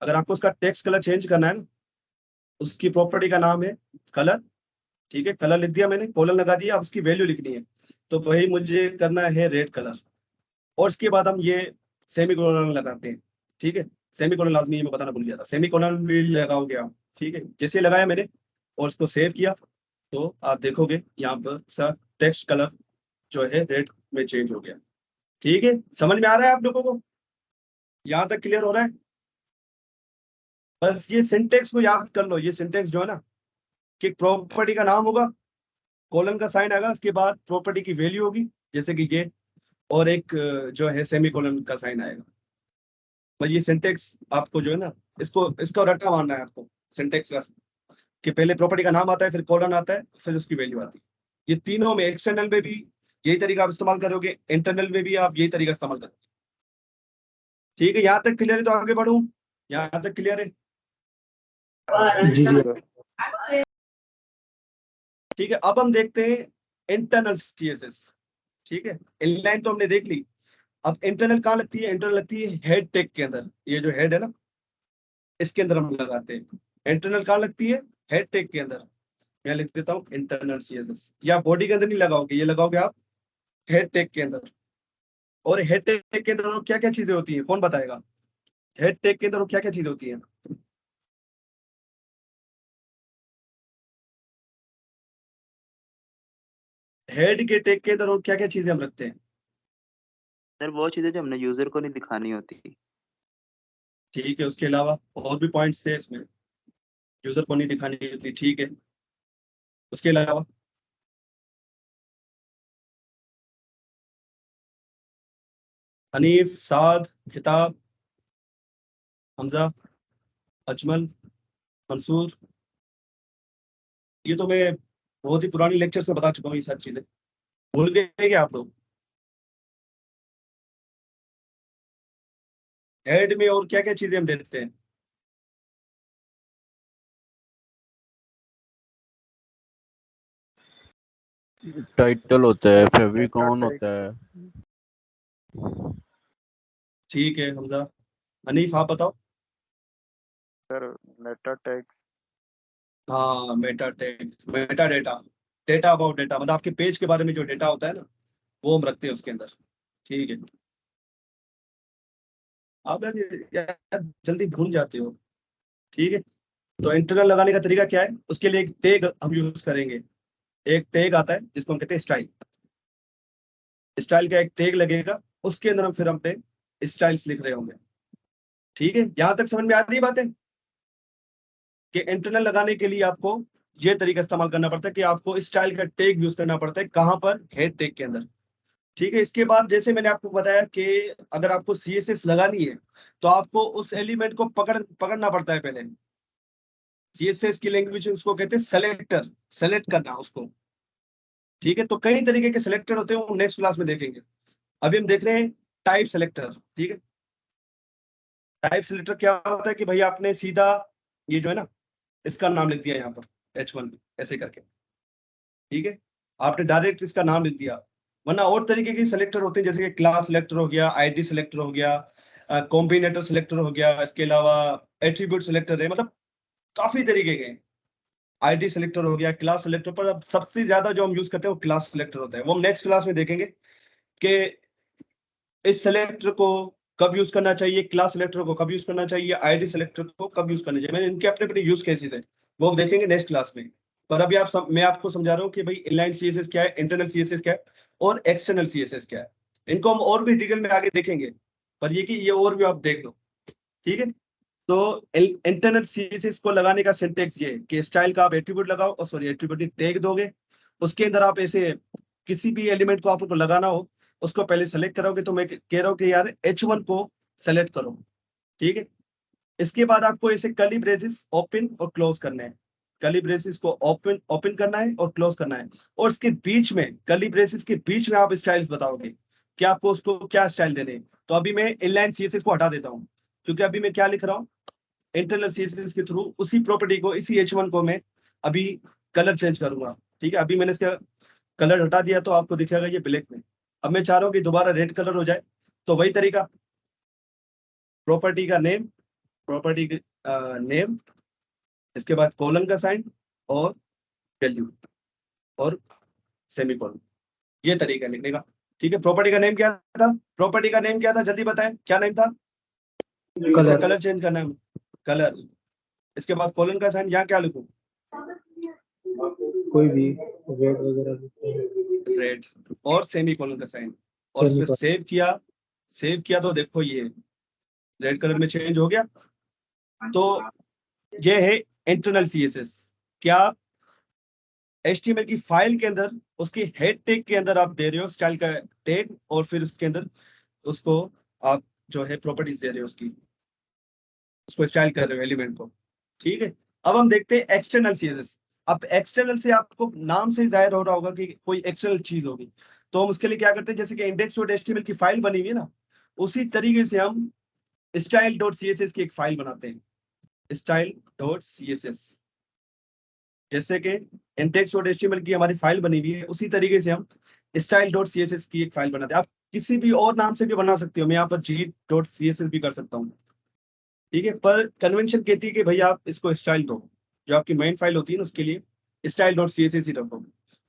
अगर आपको उसका टेक्स्ट कलर चेंज करना है ना, उसकी प्रॉपर्टी का नाम है कलर। ठीक है, कलर लिख दिया मैंने, कोलन लगा दिया, अब उसकी वैल्यू लिखनी है। तो भाई मुझे करना है रेड कलर, और इसके बाद हम ये सेमी कोलन लगाते हैं। ठीक है, सेमी कोलन लाजमी, मैं बताना भूल गया था, सेमी कोलन भी लगाओगे आप। ठीक है, जैसे लगाया मैंने और उसको सेव किया, तो आप देखोगे यहाँ पर सर टेक्स्ट कलर जो है रेड में चेंज हो गया। ठीक है, समझ में आ रहा है आप लोगों को? यहाँ तक क्लियर हो रहा है? बस ये सिंटेक्स को याद कर लो। ये सिंटेक्स जो है ना, कि प्रॉपर्टी का नाम होगा, कोलन का साइन आएगा, उसके बाद प्रॉपर्टी की वैल्यू होगी, जैसे कि ये, और एक जो है सेमी कोलन का साइन आएगा। बस ये सिंटेक्स आपको जो है ना, इसको इसका रट्टा मारना है आपको सिंटेक्स का, कि पहले प्रॉपर्टी का नाम आता है, फिर कोलन आता है, फिर उसकी वैल्यू आती है। ये तीनों में, एक्सटर्नल में भी यही तरीका आप इस्तेमाल करोगे, इंटरनल में भी आप यही तरीका इस्तेमाल करोगे। ठीक है, यहाँ तक क्लियर है? तो आगे बढ़ूं, यहाँ तक क्लियर है? जी जी। ठीक है, अब हम देखते हैं इंटरनल सीएसएस। ठीक है, इनलाइन तो हमने देख ली। अब इंटरनल कहाँ लगती है? इंटरनल लगती है हेड टैग के अंदर। ये जो हेड है ना, इसके अंदर हम लगाते हैं। इंटरनल कहाँ लगती है? हेड टैग के अंदर। मैं लिख देता हूँ इंटरनल सीएसएस। या बॉडी के अंदर नहीं लगाओगे, ये लगाओगे आप हेड टैग के अंदर। और हेड टैग के अंदर क्या क्या चीजें होती हैं, कौन बताएगा? हेड टैग के अंदर क्या क्या चीजें होती हैं? हेड के टैग के अंदर और क्या क्या चीजें हम रखते हैं? सर वो चीजें जो हमने यूजर को नहीं दिखानी होती। ठीक है, उसके अलावा और भी पॉइंट्स थे इसमें, यूजर को नहीं दिखानी होती। ठीक है, उसके अलावा हनीफ, साद, किताब, हमजा, अजमल, मंसूर, ये तो मैं बहुत ही पुरानी लेक्चर्स में बता चुका हूँ ये सारी चीजें। भूल गए क्या आप लोग? हेड में और क्या क्या चीजें हम देते हैं? टाइटल होता है, फेविकॉन होता है। ठीक है हमजा। हनीफ आप बताओ। Sir meta tag. हाँ, meta text, meta data, data about data, मतलब आपके पेज के बारे में जो डेटा होता है ना, वो हम रखते हैं उसके अंदर। ठीक है। आप यार जल्दी भूल जाते हो। ठीक है, तो इंटरनल लगाने का तरीका क्या है, उसके लिए एक टैग हम यूज करेंगे। एक टैग आता है जिसको हम कहते हैं स्टाइल। स्टाइल का एक टैग लगेगा, उसके अंदर हम फिर अपने स्टाइल्स लिख रहे होंगे। ठीक है, यहां तक समझ में आ रही है बातें कि इंटरनल लगाने के लिए आपको ये तरीका इस्तेमाल करना पड़ता है कि आपको स्टाइल का टैग यूज करना पड़ता है। कहां पर? हेड टैग के अंदर। ठीक है, इसके बाद जैसे मैंने आपको बताया कि अगर आपको सीएसएस लगानी है तो आपको उस एलिमेंट को पकड़ना पड़ता है पहले। सीएसएस की लैंग्वेज उसको कहते हैं सेलेक्टर, सेलेक्ट करना उसको। ठीक है, तो कई तरीके के सेलेक्टर होते हैं, वो नेक्स्ट क्लास में देखेंगे। अभी हम देख रहे हैं टाइप सेलेक्टर। ठीक है, टाइप सेलेक्टर क्या होता है कि भाई आपने सीधा ये जो है ना, इसका नाम लिख दिया यहाँ पर H1 ऐसे करके। ठीक है, आपने डायरेक्ट इसका नाम लिख दिया। वरना और तरीके के सेलेक्टर होते हैं, जैसे कि क्लास सेलेक्टर हो गया, आईडी सेलेक्टर हो गया, कॉम्बिनेटर सेलेक्टर हो गया, इसके अलावा एट्रीब्यूट सेलेक्टर है, मतलब काफी तरीके के। आईडी सेलेक्टर हो गया, क्लास सेलेक्टर, पर अब सबसे ज्यादा जो हम यूज करते हैं वो क्लास सेलेक्टर होता है। वो हम नेक्स्ट क्लास में देखेंगे कि इस सेलेक्टर को कब यूज करना चाहिए, क्लास सेलेक्टर को कब यूज करना चाहिए, आईडी सेलेक्टर को कब यूज करना चाहिए। मैंने इनके अपने अपने यूज केसेस है, वो हम देखेंगे नेक्स्ट क्लास में। पर अभी मैं आपको समझा रहा हूँ कि भाई इनलाइन सीएसएस क्या है, इंटरनल सीएसएस क्या है, और एक्सटर्नल सीएसएस क्या है। इनको हम और भी डिटेल में आगे देखेंगे, पर ये कि ये और भी आप देख लो। ठीक है, तो इंटरनल सीएसएस को लगाने का सिंटेक्स ये है कि स्टाइल का आप एट्रीब्यूट लगाओ, और सॉरी एट्रीब्यूट टैग दोगे। उसके अंदर आप ऐसे किसी भी एलिमेंट को आपको लगाना हो, उसको पहले सेलेक्ट करोगे। तो मैं कह रहा हूँ कि यार H1 को सेलेक्ट करो। ठीक है, इसके बाद आपको ऐसे कर्ली ब्रेसेस ओपन और क्लोज करने हैं। कर्ली ब्रेसेस को ओपन ओपन करना है और क्लोज करना है, और इसके बीच में, कर्ली ब्रेसेस के बीच में आप स्टाइल्स बताओगे कि आपको उसको क्या स्टाइल देने हैं। तो अभी मैं इनलाइन सीएसएस को हटा देता हूँ, क्योंकि अभी मैं क्या लिख रहा हूँ, इंटरनल सीएसएस के थ्रू उसी प्रॉपर्टी को, इसी H1 को मैं अभी कलर चेंज करूंगा। ठीक है, अभी मैंने इसका कलर हटा दिया तो आपको दिखेगा ये ब्लैक में। अब मैं चाह रहा हूँ कि दोबारा रेड कलर हो जाए, तो वही तरीका, प्रॉपर्टी का नेम, प्रॉपर्टी नेम, इसके बाद कॉलन का साइन और वैल्यू और सेमीकोलन, ये तरीका है लिखने का। ठीक है, प्रॉपर्टी का नेम क्या था, प्रॉपर्टी का नेम क्या था, जल्दी बताएं क्या नेम था। कलर। कलर चेंज करना है, कलर। इसके बाद कॉलन का साइन यहाँ क्या लिखूं, कोई भी रेड वगैरह। रेड, और सेमीकोलन का साइन, और इसमें सेव किया। सेव किया तो देखो ये रेड कलर में चेंज हो गया। तो ये है इंटरनल सीएसएस। क्या HTML की फाइल के अंदर उसकी हेड टैग के अंदर आप दे रहे हो स्टाइल का टैग, और फिर उसके अंदर उसको आप जो है प्रॉपर्टीज दे रहे हो, उसको स्टाइल कर रहे हो एलिमेंट को। ठीक है, अब हम देखते हैं एक्सटर्नल सीएसएस। अब एक्सटर्नल से आपको नाम से ही जाहिर हो रहा होगा कि कोई एक्सटर्नल चीज होगी। तो हम उसके लिए क्या करते हैं, जैसे कि index.html की फाइल बनी हुई है ना, उसी तरीके से हम style.css की एक फाइल बनाते हैं, style.css। जैसे कि index.html की हमारी फाइल बनी हुई है, उसी तरीके से हम style.css की एक फाइल बनाते हैं। आप किसी भी और नाम से भी बना सकते हो, मैं यहाँ पर g.css भी कर सकता हूँ। ठीक है, पर कन्वेंशन कहती है कि भाई आप इसको स्टाइल दो, जो आपकी मेन फाइल होती है ना उसके लिए style.css ही रखो।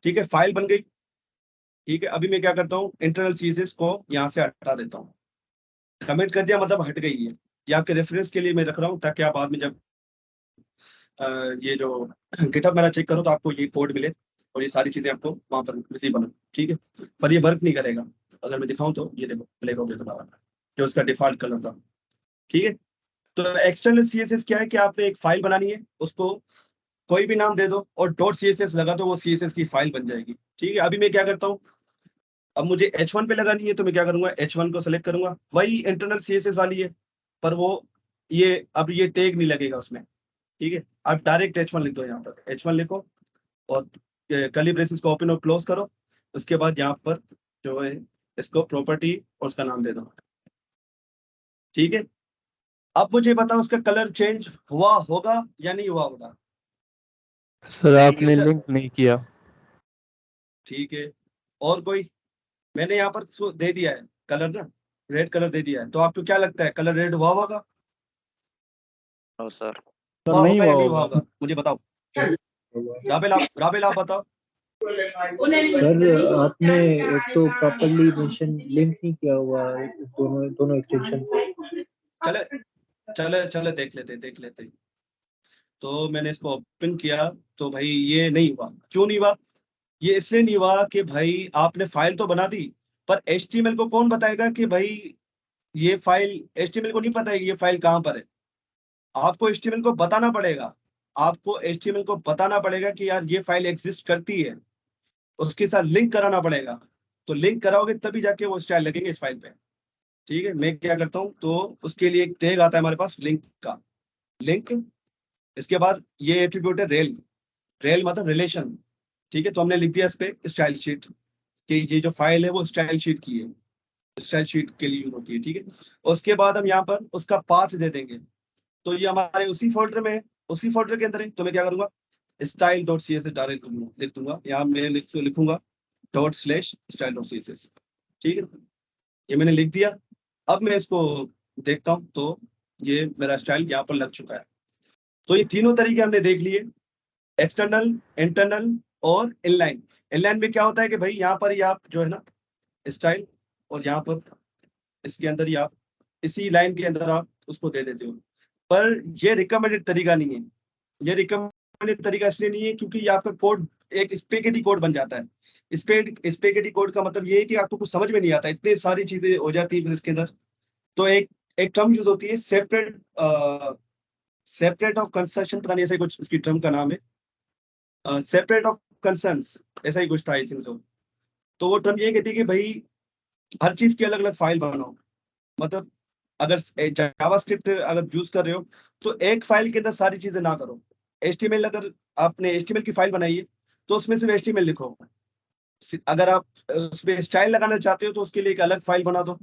ठीक है, फाइल बन गई। ठीक है, अभी मैं क्या करता हूँ, इंटरनल सीएसएस को यहाँ से हटा देता हूँ। कमेंट कर दिया मतलब हट गई है। ये आपके रेफरेंस के लिए मैं रख रहा हूँ, ताकि आप बाद में जब ये जो गिटहब मेरा चेक करो तो आपको ये कोड मिले और ये सारी चीजें आपको वहां पर विजिबल हो। ठीक है, पर ये वर्क नहीं करेगा अगर मैं दिखाऊं तो। ये देखो ब्लैक हो गया दोबारा, जो उसका डिफॉल्ट कलर था। ठीक है, तो एक्सटर्नल सीएसएस क्या है कि आपने एक फाइल बनानी है, उसको कोई भी नाम दे दो और .css लगा दो, वो CSS की फाइल बन जाएगी। ठीक है, अभी मैं क्या करता हूँ, अब मुझे H1 पे लगानी है तो मैं क्या करूंगा, H1 को सेलेक्ट करूंगा, वही इंटरनल CSS वाली है, पर वो ये अब ये टैग नहीं लगेगा उसमें। ठीक है, आप डायरेक्ट H1 लिख दो, यहाँ पर H1 लिखो और कर्ली ब्रेसेस को ओपन और क्लोज करो। उसके बाद यहाँ पर जो है इसको प्रॉपर्टी और उसका नाम दे दो। ठीक है, अब मुझे बताओ उसका कलर चेंज हुआ होगा या नहीं हुआ होगा। सर आपने लिंक नहीं किया। ठीक है, और कोई, मैंने यहाँ पर इसको दे दिया है कलर ना, रेड कलर दे दिया है, तो आपको क्या लगता है कलर रेड हुआ होगा, नो सर। हुआ नहीं होगा या हुआ नहीं हुआ होगा। होगा, मुझे बताओ। राबेल आप बताओ। सर आपने एक तो प्रॉपर्ली मेंशन लिंक नहीं किया हुआ है दोनों दोनों एक्सटेंशन को। चले चले चले देख लेते। तो मैंने इसको ओपन किया तो भाई ये नहीं हुआ। क्यों नहीं हुआ? ये इसलिए नहीं हुआ कि भाई आपने फाइल तो बना दी, पर HTML को कौन बताएगा कि भाई ये फाइल, HTML को नहीं पता है कि ये फाइल कहाँ पर है। आपको HTML को बताना पड़ेगा। आपको HTML को बताना पड़ेगा कि यार ये फाइल एग्जिस्ट करती है, उसके साथ लिंक कराना पड़ेगा। तो लिंक कराओगे तभी जाके वो स्टाइल लगेंगे इस फाइल पे। ठीक है, मैं क्या करता हूँ, तो उसके लिए एक टैग आता है हमारे पास लिंक का, लिंक। इसके बाद ये एट्रीब्यूट है रेल, रेल मतलब रिलेशन। ठीक है, तो हमने लिख दिया इस पे स्टाइल शीट कि ये जो फाइल है वो स्टाइल शीट की है, स्टाइल शीट के लिए यूज होती है। ठीक है, उसके बाद हम यहाँ पर उसका पाथ दे देंगे। तो ये हमारे उसी फोल्डर में है, उसी फोल्डर के अंदर है। तो मैं क्या करूंगा, style.css डायरेक्ट लिख दूंगा, यहाँ मैं लिखूंगा ./style.css। ठीक है, ये मैंने लिख दिया। अब मैं इसको देखता हूँ तो ये मेरा स्टाइल यहाँ पर लग चुका है। तो ये तीनों तरीके हमने देख लिए, एक्सटर्नल, इंटरनल और इनलाइन। इनलाइन में क्या होता है कि भाई यहाँ पर ही आप जो है ना स्टाइल, और यहाँ पर इसके अंदर ही आप इसी लाइन के अंदर आप उसको दे देते हो। पर ये रिकमेंडेड तरीका नहीं है। ये रिकमेंडेड तरीका इसलिए नहीं है क्योंकि ये आपका कोड एक स्पेगेटी कोड बन जाता है। स्पेगेटी कोड का मतलब ये है कि आपको कुछ समझ में नहीं आता, इतनी सारी चीजें हो जाती है फिर इसके अंदर। तो एक एक टर्म यूज होती है सेपरेट, सेपरेट ऑफ कंस्ट्रक्शन, पता नहीं ऐसा ही कुछ इसकी टर्म का नाम है, सेपरेट ऑफ कंसर्न्स, ऐसा ही कुछ था आई थिंक। तो वो टर्म ये कहती है कि भाई हर चीज की अलग अलग फाइल बनाओ। मतलब अगर जावास्क्रिप्ट अगर यूज कर रहे हो तो एक फाइल के अंदर सारी चीजें ना करो। HTML, अगर आपने HTML की फाइल बनाई है तो उसमें सिर्फ HTML लिखो। अगर आप उसमें स्टाइल लगाना चाहते हो तो उसके लिए एक अलग फाइल बना दो।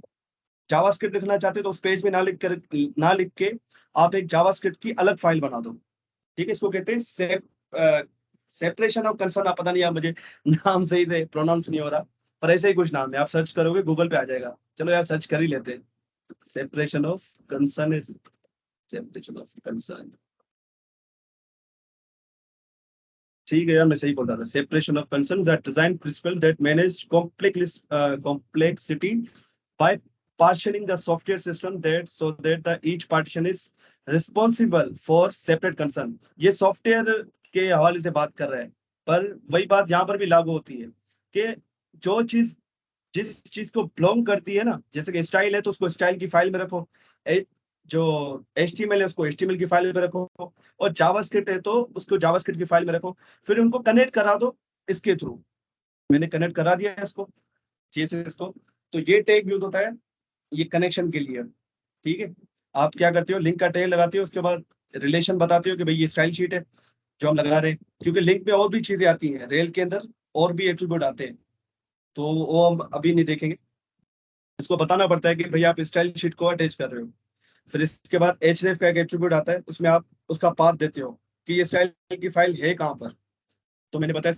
जावास्क्रिप्ट लिखना चाहते हो तो उस पेज में ना लिख के आप एक जावास्क्रिप्ट की अलग फाइल बना दो। ठीक है, इसको कहते हैं सेपरेशन ऑफ कंसर्न। आप पता नहीं, आप मुझे नाम सही से प्रोनाउंस नहीं हो रहा, पर ऐसे ही कुछ नाम है, आप सर्च करोगे गूगल पे आ जाएगा। चलो यार सर्च कर ही लेते हैं। Separation of concern is separation of concern. ठीक है यार, मैं सही बोल रहा था। Separation of concern that design principle that manage complexity by partitioning the software system that so that the each partition is responsible for separate concern। ये software के हवाले से बात कर रहा है, पर वही बात यहाँ पर भी लागू होती है कि जो चीज जिस चीज को बिलोंग करती है ना, जैसे कि स्टाइल है तो उसको स्टाइल की फाइल में रखो, जो HTML है उसको HTML की फाइल में रखो, और जावास्क्रिप्ट है तो उसको जावास्क्रिप्ट की फाइल में रखो। फिर उनको कनेक्ट करा दो इसके थ्रू। मैंने कनेक्ट करा दिया है इसको, CSS को। तो ये टैग यूज होता है ये कनेक्शन के लिए। ठीक है, आप क्या करते हो, लिंक का टैग लगाते हो, उसके बाद रिलेशन बताते हो कि भाई ये स्टाइल शीट है जो हम लगा रहे हैं। क्योंकि लिंक पे और भी चीजें आती हैं, रेल के अंदर और भी एट्रीब्यूट आते हैं, तो वो हम अभी नहीं देखेंगे। इसको बताना पड़ता है कि भाई आप स्टाइल शीट को अटैच कर रहे हो। फिर इसके बाद href का एक एट्रीब्यूट आता है, उसमें आप उसका पाथ देते हो कि ये स्टाइल की फाइल है कहाँ पर। तो मैंने बताया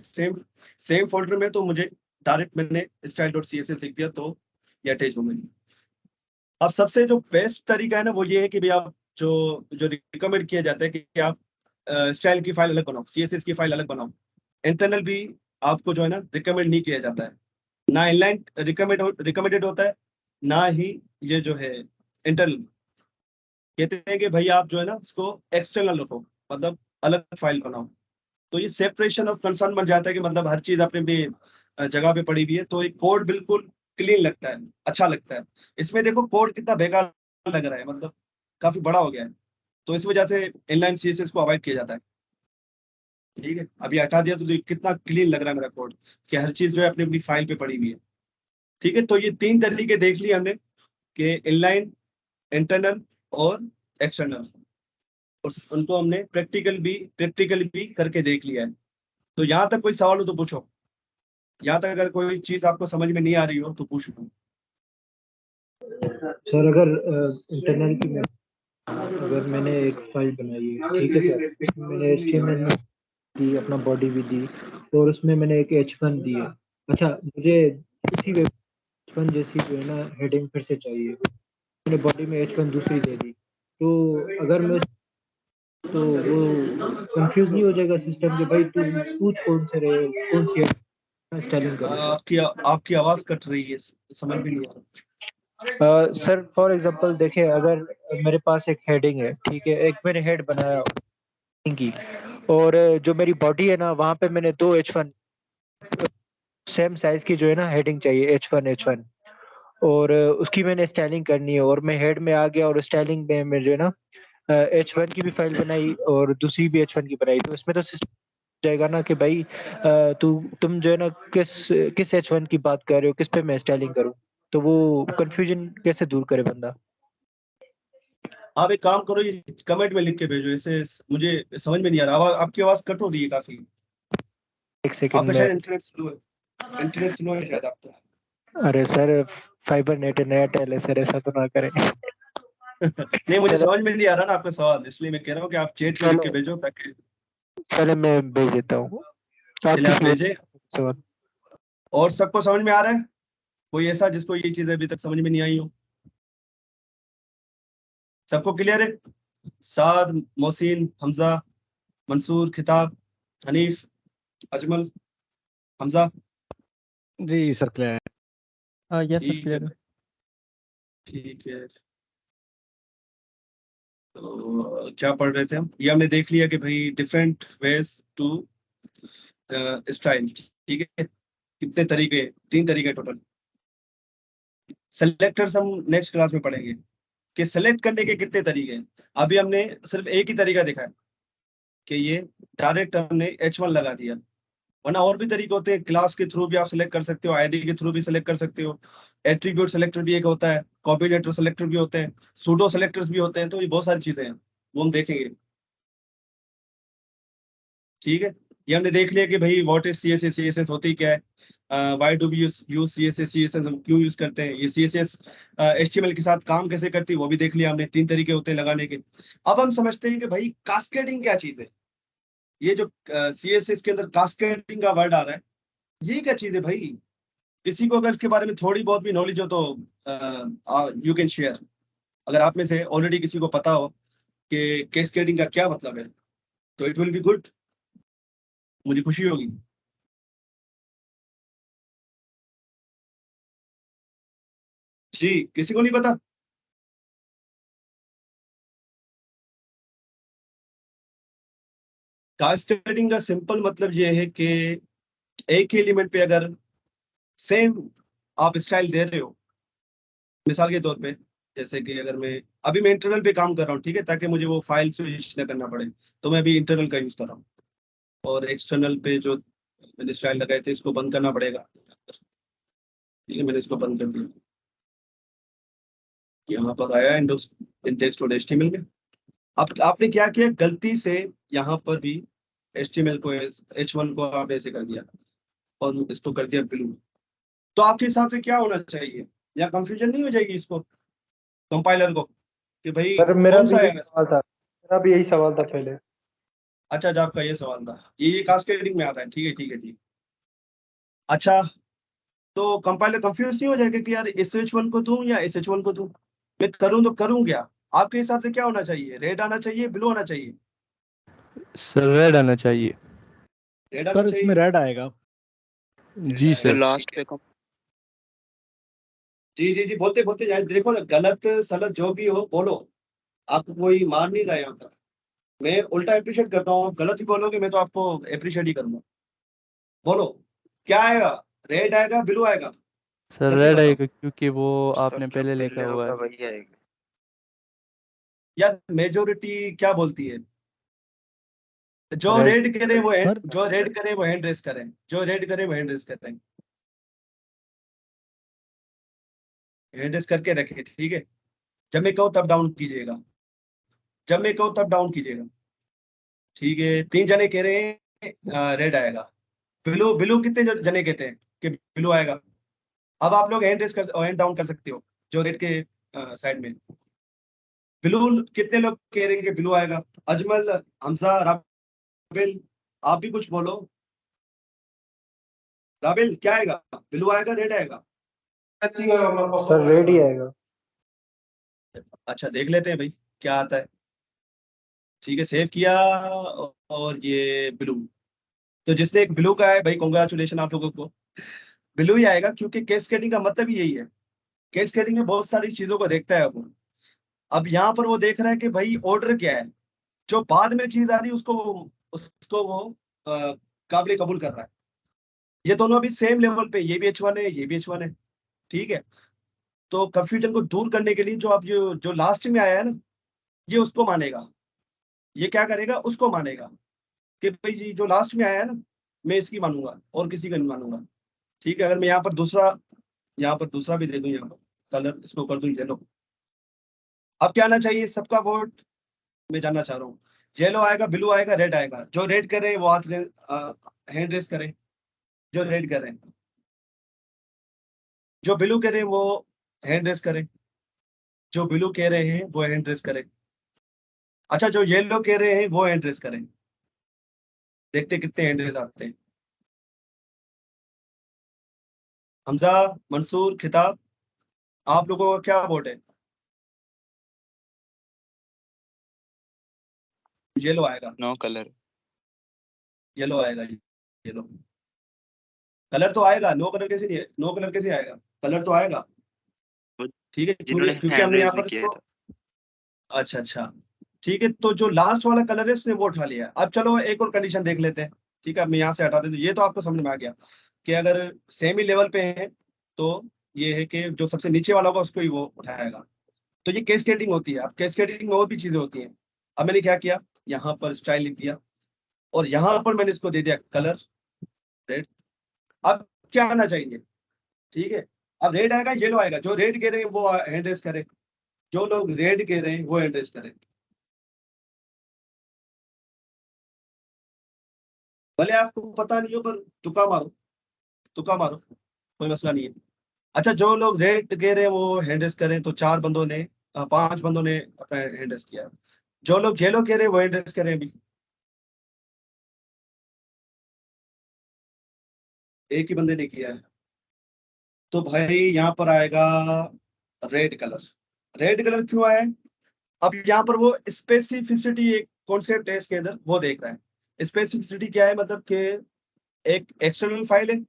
सेम फोल्डर में, तो मुझे डायरेक्ट मैंने style.css लिख दिया तो ये अटैच हो गई। अब सबसे जो बेस्ट तरीका है ना वो ये है कि भाई आप जो जो रिकमेंड किया जाता है कि आप स्टाइल की फाइल अलग बनाओ, CSS की फाइल अलग बनाओ। इंटरनल भी आपको जो है ना रिकमेंड नहीं किया जाता है, ना इनलाइन रिकमेंडेड होता है, ना ही ये जो है इंटरनल। कहते हैं कि भाई आप जो है ना उसको एक्सटर्नल रखो, मतलब अलग फाइल बनाओ। तो ये सेपरेशन ऑफ कंसर्न बन जाता है कि मतलब हर चीज अपने भी जगह पे पड़ी हुई है, तो एक कोड बिल्कुल क्लीन लगता है, अच्छा लगता है। इसमें देखो कोड कितना बेकार लग रहा है, मतलब काफी बड़ा हो गया है। तो इस वजह से इनलाइन CSS को अवॉइड किया जाता है। ठीक है, अभी हटा दिया तो कितना क्लीन लग रहा है मेरा कोड, कि हर चीज जो है अपनी अपनी फाइल पे पड़ी हुई है। ठीक है, तो ये 3 तरीके देख लिए हमने कि इनलाइन, इंटरनल और एक्सटर्नल। उनको हमने प्रैक्टिकल भी करके देख लिया है। तो यहाँ तक कोई सवाल हो तो पूछो, यहाँ तक अगर कोई चीज आपको समझ में नहीं आ रही हो तो पूछ लो। सर अगर इंटरनल की अगर मैंने एक फाइल बनाई है, ठीक है सर, इसमें मैंने HTML में दी, अपना बॉडी भी दी, और उसमें मैंने एक H1 दी है। अच्छा, मुझे उसी H1 जैसी जो है ना हेडिंग फिर से चाहिए, मैंने बॉडी में H1 दूसरी दे दी, तो अगर मैं तो वो कंफ्यूज नहीं हो जाएगा सिस्टम कि भाई तू पूछ कौन से रहे, कौन सी है? स्टाइलिंग करूँ? आपकी आवाज कट रही है, समझ भी नहीं आ रहा। सर फॉर एग्जांपल देखिए, अगर मेरे पास एक हेडिंग है, ठीक है, एक मैंने हेड बनाया की, और जो मेरी बॉडी है ना, वहाँ पे मैंने 2 H1 सेम साइज की जो है ना हेडिंग चाहिए, H1 और उसकी मैंने स्टाइलिंग करनी है, और मैं हेड में आ गया और स्टाइलिंग में मैं जो है ना H1 की भी फाइल बनाई और दूसरी भी H1 की बनाई, तो इसमें तो सिस्टम जाएगा ना कि भाई तुम जो है ना किस H1 की बात कर रहे हो, किस पे मैं स्टाइलिंग करूँ, तो वो कंफ्यूजन कैसे दूर करे बंदा? आप एक काम करो, ये कमेंट में लिख के भेजो, इसे मुझे समझ में नहीं आ रहा, आपकी आवाज कट हो रही है काफी। एक सेकंड आपका में। शायद इंटरनेट स्लो है, इंटरनेट स्लो है शायद आपका। अरे सर, फाइबर नेट है, नया टेल है सर, ऐसा तो ना करें। नहीं, मुझे चलो समझ में नहीं आ रहा ना आपका सवाल, इसलिए मैं कह रहा हूँ कि आप चैट में लिख के चलो भेजो, ताकि चलो मैं भेज देता हूँ। आप चलिए किस आप भेजे। सवाल? और सबको समझ में आ रहा है? कोई ऐसा जिसको ये चीज अभी तक समझ में नहीं आई हो? सबको क्लियर है? साद, मोहसिन, हमजा, मंसूर, खिताब, हनीफ, अजमल, हमजा। जी सर क्लियर है। यस सर, ठीक है क्लियर है। भाई, ठीक है। तो क्या पढ़ रहे थे हम? ये हमने देख लिया कि भाई डिफरेंट वेज टू स्टाइल, ठीक है। कितने तरीके? 3 तरीके टोटल। सेलेक्टर्स हम नेक्स्ट क्लास में पढ़ेंगे कि सेलेक्ट करने के कितने तरीके हैं। अभी हमने सिर्फ एक ही तरीका देखा है कि ये डायरेक्ट हमने H1 लगा दिया, वरना और भी तरीके होते हैं। क्लास के थ्रू भी आप सिलेक्ट कर सकते हो, आईडी के थ्रू भी सिलेक्ट कर सकते हो, एट्रीब्यूट सेलेक्टर भी एक होता है, कॉम्बिनेटर सेलेक्टर भी होते हैं, सूडो सेलेक्टर्स भी होते हैं, तो ये बहुत सारी चीजें हैं, वो हम देखेंगे, ठीक है। ये हमने देख लिया कि भाई व्हाट इज सीएसएस, सीएसएस होती क्या है, why do we use CSS, CSS हम क्यों यूज करते हैं, ये सीएसएस एचटीएमएल के साथ काम कैसे करती है वो भी देख लिया हमने। 3 तरीके होते हैं लगाने के। अब हम समझते हैं कि भाई कास्केडिंग क्या चीज है। ये जो सीएसएस के अंदर कास्केडिंग का वर्ड आ रहा है, ये क्या चीज है भाई? किसी को अगर इसके बारे में थोड़ी बहुत भी नॉलेज हो तो यू कैन शेयर। अगर आप में से ऑलरेडी किसी को पता हो कि कैस्केडिंग का क्या मतलब है, तो इट विल बी गुड, मुझे खुशी होगी। जी, किसी को नहीं पता? कास्केडिंग का सिंपल मतलब ये है कि एक ही एलिमेंट पे अगर सेम आप स्टाइल दे रहे हो, मिसाल के तौर पे, जैसे कि अगर मैं इंटरनल पे काम कर रहा हूँ, ठीक है, ताकि मुझे वो फाइल स्विच न करना पड़े, तो मैं अभी इंटरनल का यूज कर रहा हूँ। और एक्सटर्नल पे जो मैंने स्टाइल लगाए थे, इसको बंद करना पड़ेगा, ठीक है, मैंने इसको बंद कर दिया। यहाँ पर आया index.html में। अब आपने क्या किया, गलती से यहाँ पर भी HTML को H1 को आपने ऐसे कर दिया और इसको कर दिया ब्लू। तो आपके हिसाब से क्या होना चाहिए? या कंफ्यूजन नहीं हो जाएगी इसको, कंपाइलर को, कि भाई सर मेरा कौन भी सा यही है? सवाल था, मेरा भी यही सवाल था पहले। अच्छा, जब आपका ये सवाल था, ये कास्केडिंग में आता है, ठीक है, ठीक है, ठीक। अच्छा, तो कंपाइलर कंफ्यूज नहीं हो जाएगा कि यार इस H1 को दूं या इस H1 को दूं, मैं करूं तो करूं क्या? आपके हिसाब से क्या होना चाहिए? रेड आना चाहिए, ब्लू आना चाहिए? सर रेड आना चाहिए। रेड आना सर इसमें चाहिए। रेड आएगा। जी तो सर। लास्ट पे जी जी जी, बोलते बोलते जाए, देखो ना, गलत सलत जो भी हो बोलो, आपको कोई मार नहीं रहा है यहाँ पर। मैं उल्टा अप्रिशिएट करता हूँ, आप गलत ही बोलोगे मैं तो आपको अप्रिशिएट ही करूंगा। बोलो, क्या आएगा? रेड आएगा, ब्लू आएगा? सर जल्दी रेड बताओ आएगा क्योंकि वो सर आपने जो पहले लिखा पहले हुआ होगा है। वही आएगा। यार, मेजोरिटी क्या बोलती है? जो रेड। रेड करे वो सर जो रेड करे वो हैंड रेस करें, जो रेड करे वो हैंड रेस करें, हैंड रेस करके रखे, ठीक है। जब मैं कहूँ तब डाउन कीजिएगा, जब मैं कहूँ तब डाउन कीजिएगा, ठीक है। 3 जने कह रहे हैं रेड आएगा। ब्लू ब्लू कितने जने कहते हैं कि ब्लू आएगा? अब आप लोग हैंड रेस कर, हैंड डाउन कर सकते हो जो रेड के साइड में। ब्लू कितने लोग कह रहे हैं कि ब्लू आएगा? अजमल, हमजा, राबिल, आप भी कुछ बोलो। राबिल, क्या आएगा? ब्लू आएगा, रेड आएगा? सर रेड ही आएगा। अच्छा, देख लेते हैं भाई क्या आता है। ठीक है, सेव किया, और ये ब्लू। तो जिसने एक ब्लू का है भाई, कॉन्ग्रेचुलेशन आप लोगों को, ब्लू ही आएगा, क्योंकि कैस्केडिंग का मतलब ही यही है। कैस्केडिंग में बहुत सारी चीजों को देखता है वो। अब यहाँ पर वो देख रहा है कि भाई ऑर्डर क्या है, जो बाद में चीज आ रही है उसको वो काबिल कबूल कर रहा है। ये दोनों अभी सेम लेवल पे, ये भी H1 है, ये भी H1 है, ठीक है। तो कंफ्यूजन को दूर करने के लिए जो अब जो लास्ट में आया है ना, ये उसको मानेगा। ये क्या करेगा, उसको मानेगा कि भाई जी जो लास्ट में आया है ना, मैं इसकी मानूंगा और किसी का नहीं मानूंगा, ठीक है। अगर मैं यहाँ पर दूसरा भी दे दूं, यहाँ पर कलर इसको कर दूं येलो। अब क्या आना चाहिए सबका वोट, मैं जानना चाह रहा हूँ। येलो आएगा, ब्लू आएगा, रेड आएगा। जो रेड कर रहे हैं वो हैंड रेस करें, जो रेड कर रहे हैं। जो ब्लू कह रहे हैं वो हैंड रेस करें, जो ब्लू कह रहे हैं वो हैंड रेस करें। अच्छा, जो येलो कह रहे हैं वो हैंड रेस करें। देखते कितने हैंड रेस आते हैं। हमजा, मंसूर, खिताब, आप लोगों का क्या वोट है? येलो आएगा, नो कलर। येलो आएगा, येलो कलर तो आएगा। नो कलर कैसे नहीं है? नो कलर कैसे आएगा? कलर तो आएगा, ठीक है। जिन्होंने क्योंकि हैंड हमने यहाँ रेज पर नहीं किया इसको, था। अच्छा अच्छा, ठीक है। तो जो लास्ट वाला कलर है उसने वो उठा लिया। अब चलो एक और कंडीशन देख लेते हैं, ठीक है। मैं यहाँ से हटा देता हूँ। ये तो आपको समझ में आ गया कि अगर सेम ही लेवल पे है तो ये है कि जो सबसे नीचे वाला होगा उसको ही वो उठाएगा। तो ये कैस्केडिंग होती है। अब कैस्केडिंग में और भी चीजें होती हैं। अब मैंने क्या किया, यहाँ पर स्टाइल लिख दिया और यहाँ पर मैंने इसको दे दिया कलर रेड। अब क्या आना चाहिए, ठीक है। अब रेड आएगा, येलो आएगा। जो रेड कह रहे हैं वो हैंड रेस करे, जो लोग रेड कह रहे हैं वो हैंड रेस करें। भले आपको पता नहीं हो, पर तुक्का मारो, तुक्का मारो, कोई मसला नहीं है। अच्छा, जो लोग रेड कह रहे हैं वो हैंड रेस करें। तो 4 बंदों ने 5 बंदों ने अपना हैंड रेस किया। जो लोग येलो कह रहे हैं वो हैंड रेस करें अभी। एक ही बंदे ने किया है। तो भाई यहाँ पर आएगा रेड कलर। रेड कलर क्यों आया है? अब यहाँ पर वो स्पेसिफिसिटी, एक कॉन्सेप्ट है इसके अंदर, वो देख रहा है। स्पेसिफिसिटी क्या है, मतलब कि एक एक्सटर्नल फाइल है,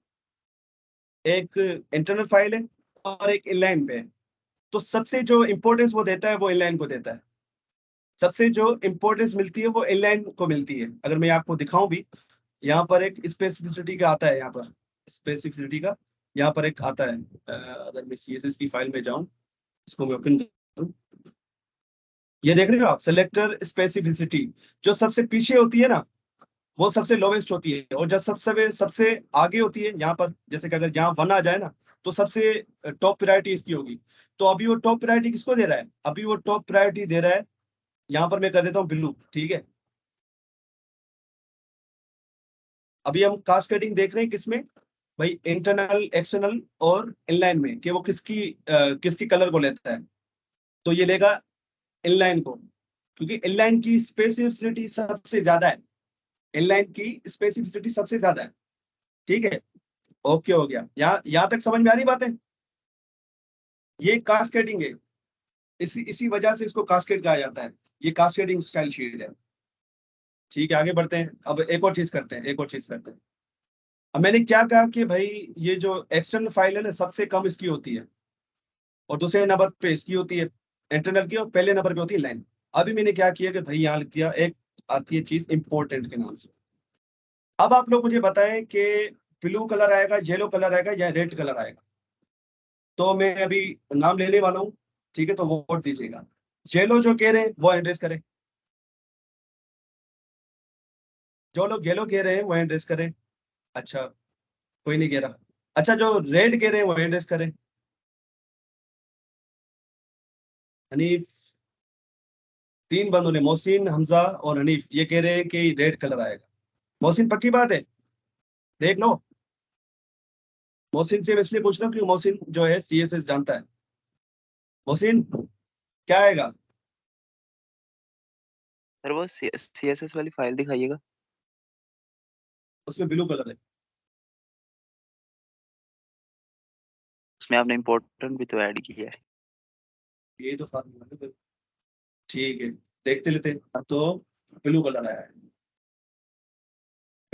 एक इंटरनल फाइल है और एक इनलाइन पे है। तो सबसे जो इंपॉर्टेंस वो देता है वो इनलाइन को देता है। सबसे जो इंपॉर्टेंस मिलती है वो इनलाइन को मिलती है। अगर मैं आपको दिखाऊं भी, यहाँ पर एक स्पेसिफिसिटी का आता है, यहाँ पर स्पेसिफिसिटी का यहाँ पर एक आता है। अगर मैं CSS की फाइल में जाऊं, इसको मैं ओपन करूं, ये देख रहे हो आप, सेलेक्टर स्पेसिफिसिटी। जो सबसे पीछे होती है ना, वो सबसे लोवेस्ट होती है। और जब सबसे सबसे आगे होती है, यहाँ पर जैसे कि अगर यहाँ 1 आ जाए ना, तो सबसे टॉप प्रायोरिटी इसकी होगी। तो अभी वो टॉप प्रायोरिटी किसको दे रहा है? अभी वो टॉप प्रायोरिटी दे रहा है, यहाँ पर मैं कर देता हूँ ब्लू, ठीक है। अभी हम कास्केडिंग देख रहे हैं किसमें भाई, इंटरनल, एक्सटर्नल और इनलाइन में, कि वो किसकी कलर को लेता है। तो ये लेगा इनलाइन को, क्योंकि इनलाइन की स्पेसिफिसिटी सबसे ज्यादा है। इनलाइन की स्पेसिफिसिटी सबसे ज्यादा है, ठीक है। ओके, हो गया। यहाँ तक समझ में आ रही बातें? ये कास्केडिंग है, इसी वजह से इसको कास्केड कहा जाता है। ये कास्केडिंग स्टाइल शीट है, ठीक है। आगे बढ़ते हैं। अब एक और चीज करते हैं, एक और चीज करते हैं। अब मैंने क्या कहा कि भाई ये जो एक्सटर्नल फाइल है ना, सबसे कम इसकी होती है और दूसरे नंबर पे इसकी होती है इंटरनल की, और पहले नंबर पे होती है लाइन। अभी मैंने क्या किया कि भाई यहाँ लिख दिया, एक आती है चीज इंपॉर्टेंट के नाम से। अब आप लोग मुझे बताएं कि ब्लू कलर आएगा, येलो कलर आएगा या रेड कलर आएगा। तो मैं अभी नाम लेने वाला हूँ, ठीक है। तो वोट दीजिएगा। येलो जो कह रहे हैं वो एड्रेस करें, जो लोग येलो कह रहे हैं वो एड्रेस करें। अच्छा, कोई नहीं कह रहा। अच्छा, जो रेड कह रहे हैं वो एड्रेस करें। हनीफ, 3 बंदों ने, मोहसिन, हमजा और हनीफ, ये कह रहे हैं कि रेड कलर आएगा। मोहसिन, पक्की बात है? देख लो, मोहसिन से मैं इसलिए पूछ रहा हूँ क्योंकि मोहसिन जो है CSS जानता है। मोहसिन, क्या आएगा? सर वो CSS वाली फाइल दिखाइएगा। उसमें ब्लू कलर है। उसमें आपने इम्पोर्टेंट भी तो ऐड किया है। ये तो फार्मूला है फिर। ठीक है, देखते लेते हैं। तो ब्लू कलर आया है।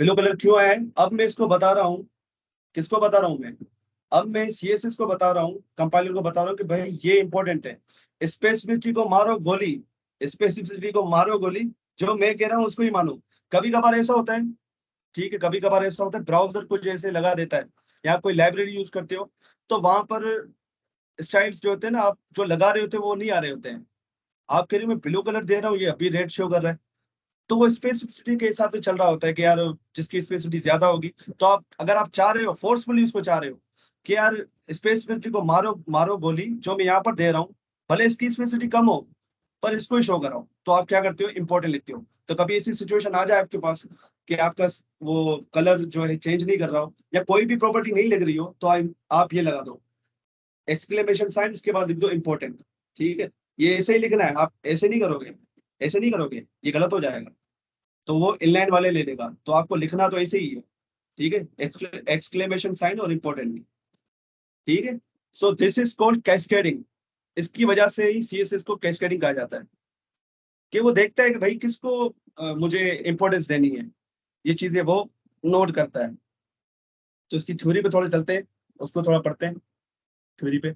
ब्लू कलर क्यों आया है अब मैं इसको बता रहा हूँ। किसको बता रहा हूँ मैं? अब मैं CSS को बता रहा हूँ, कंपाइलर को बता रहा हूँ कि भाई ये इंपॉर्टेंट है, स्पेसिफिसिटी को मारो गोली, स्पेसिफिसिटी को मारो गोली, जो मैं कह रहा हूँ उसको ही मानो। कभी कभार ऐसा होता है, ठीक है, कभी कभार ऐसा होता है ब्राउजर कुछ ऐसे लगा देता है, या आप कोई लाइब्रेरी यूज करते हो तो वहां पर स्टाइल्स जो होते हैं ना, आप जो लगा रहे होते हैं वो नहीं आ रहे होते हैं। आप कह रहे हो मैं ब्लू कलर दे रहा हूँ, ये अभी रेड शो कर रहा है, तो वो स्पेसिफिसिटी के हिसाब से चल रहा होता है कि यार जिसकी स्पेसिफिसिटी ज्यादा होगी, तो आप अगर आप चाह रहे हो, फोर्सफुली उसको चाह रहे हो कि यार स्पेसिफिसिटी को मारो मारो गोली, जो मैं यहाँ पर दे रहा हूँ भले इसकी स्पेसिफिसिटी कम हो पर इसको ही शो कर रहा हूँ, तो आप क्या करते हो, इंपॉर्टेंट लिखते हो। तो कभी ऐसी सिचुएशन आ जाए आपके पास कि आपका वो कलर जो है चेंज नहीं कर रहा हो, या कोई भी प्रॉपर्टी नहीं लग रही हो, तो आप ये लगा दो एक्सक्लेमेशन साइन, इसके बाद लिख दो इंपॉर्टेंट। ठीक है, ये ऐसे ही लिखना है, आप ऐसे नहीं करोगे, ऐसे नहीं करोगे, ये गलत हो जाएगा, तो वो इनलाइन वाले ले लेगा, तो आपको लिखना तो ऐसे ही है। ठीक है, एक्सक्लेमेशन साइन और इंपॉर्टेंट। ठीक है, so this is called cascading. इसकी वजह से ही CSS को कैस्केडिंग कहा जाता है, कि वो देखता है कि भाई किसको मुझे इंपॉर्टेंस देनी है, ये चीजें वो नोट करता है। तो इसकी थ्योरी पे थोड़े चलते हैं, उसको थोड़ा पढ़ते हैं थ्योरी पे।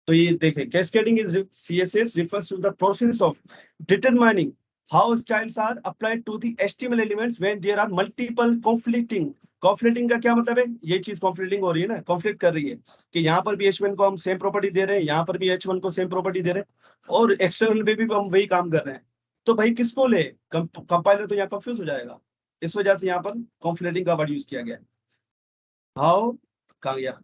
तो ये देखें, cascading is CSS refers to the process of determining how styles are applied to the HTML elements when there are multiple conflicting। Conflicting का क्या मतलब है? ये चीज कॉन्फ्लिक्टिंग हो रही है ना, कॉन्फ्लिक्ट कर रही है कि यहाँ पर भी H1 को हम सेम प्रॉपर्टी दे रहे हैं, यहाँ पर भी H1 को सेम प्रॉपर्टी दे रहे हैं, और एक्सटर्नल पे भी हम वही काम कर रहे हैं। तो भाई किसको ले? कंपाइलर तो यहाँ कंफ्यूज हो जाएगा, इस वजह से यहाँ पर कॉन्फ्लिक्टिंग का वर्ड यूज किया गया है। हाउ, कहा गया,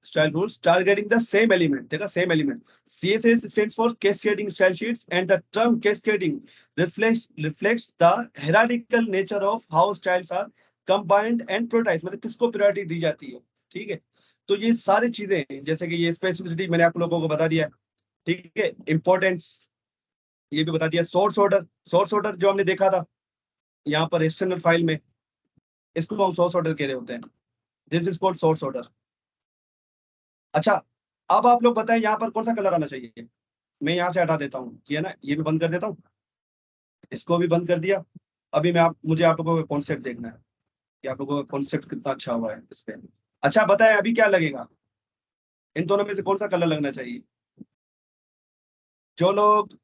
style rules targeting the same element, देखा same element। CSS stands for cascading style sheets, and the term cascading reflects the hierarchical nature of how styles are combined and prioritized, मतलब किसको priority दी जाती है। ठीक है, तो ये सारी चीजें हैं, जैसे कि ये स्पेसिफिसिटी मैंने आप लोगों को बता दिया, ठीक है, इंपॉर्टेंस ये भी बता दिया, सोर्स ऑर्डर जो हमने देखा था यहाँ पर एक्सटर्नल फाइल में, इसको हम सोर्स ऑर्डर कह रहे होते हैं, this is called source order. अच्छा, अब आप लोग बताएं यहाँ पर कौन सा कलर आना चाहिए? मैं यहाँ से हटा देता हूँ, ये ना, ये भी बंद कर देता हूँ, इसको भी बंद कर दिया। अभी मुझे आप लोगों का कॉन्सेप्ट देखना है कि आप लोगों का कॉन्सेप्ट कितना अच्छा हुआ है इस पे। अच्छा बताएं अभी क्या लगेगा, इन दोनों में से कौन सा कलर लगना चाहिए? जो लोग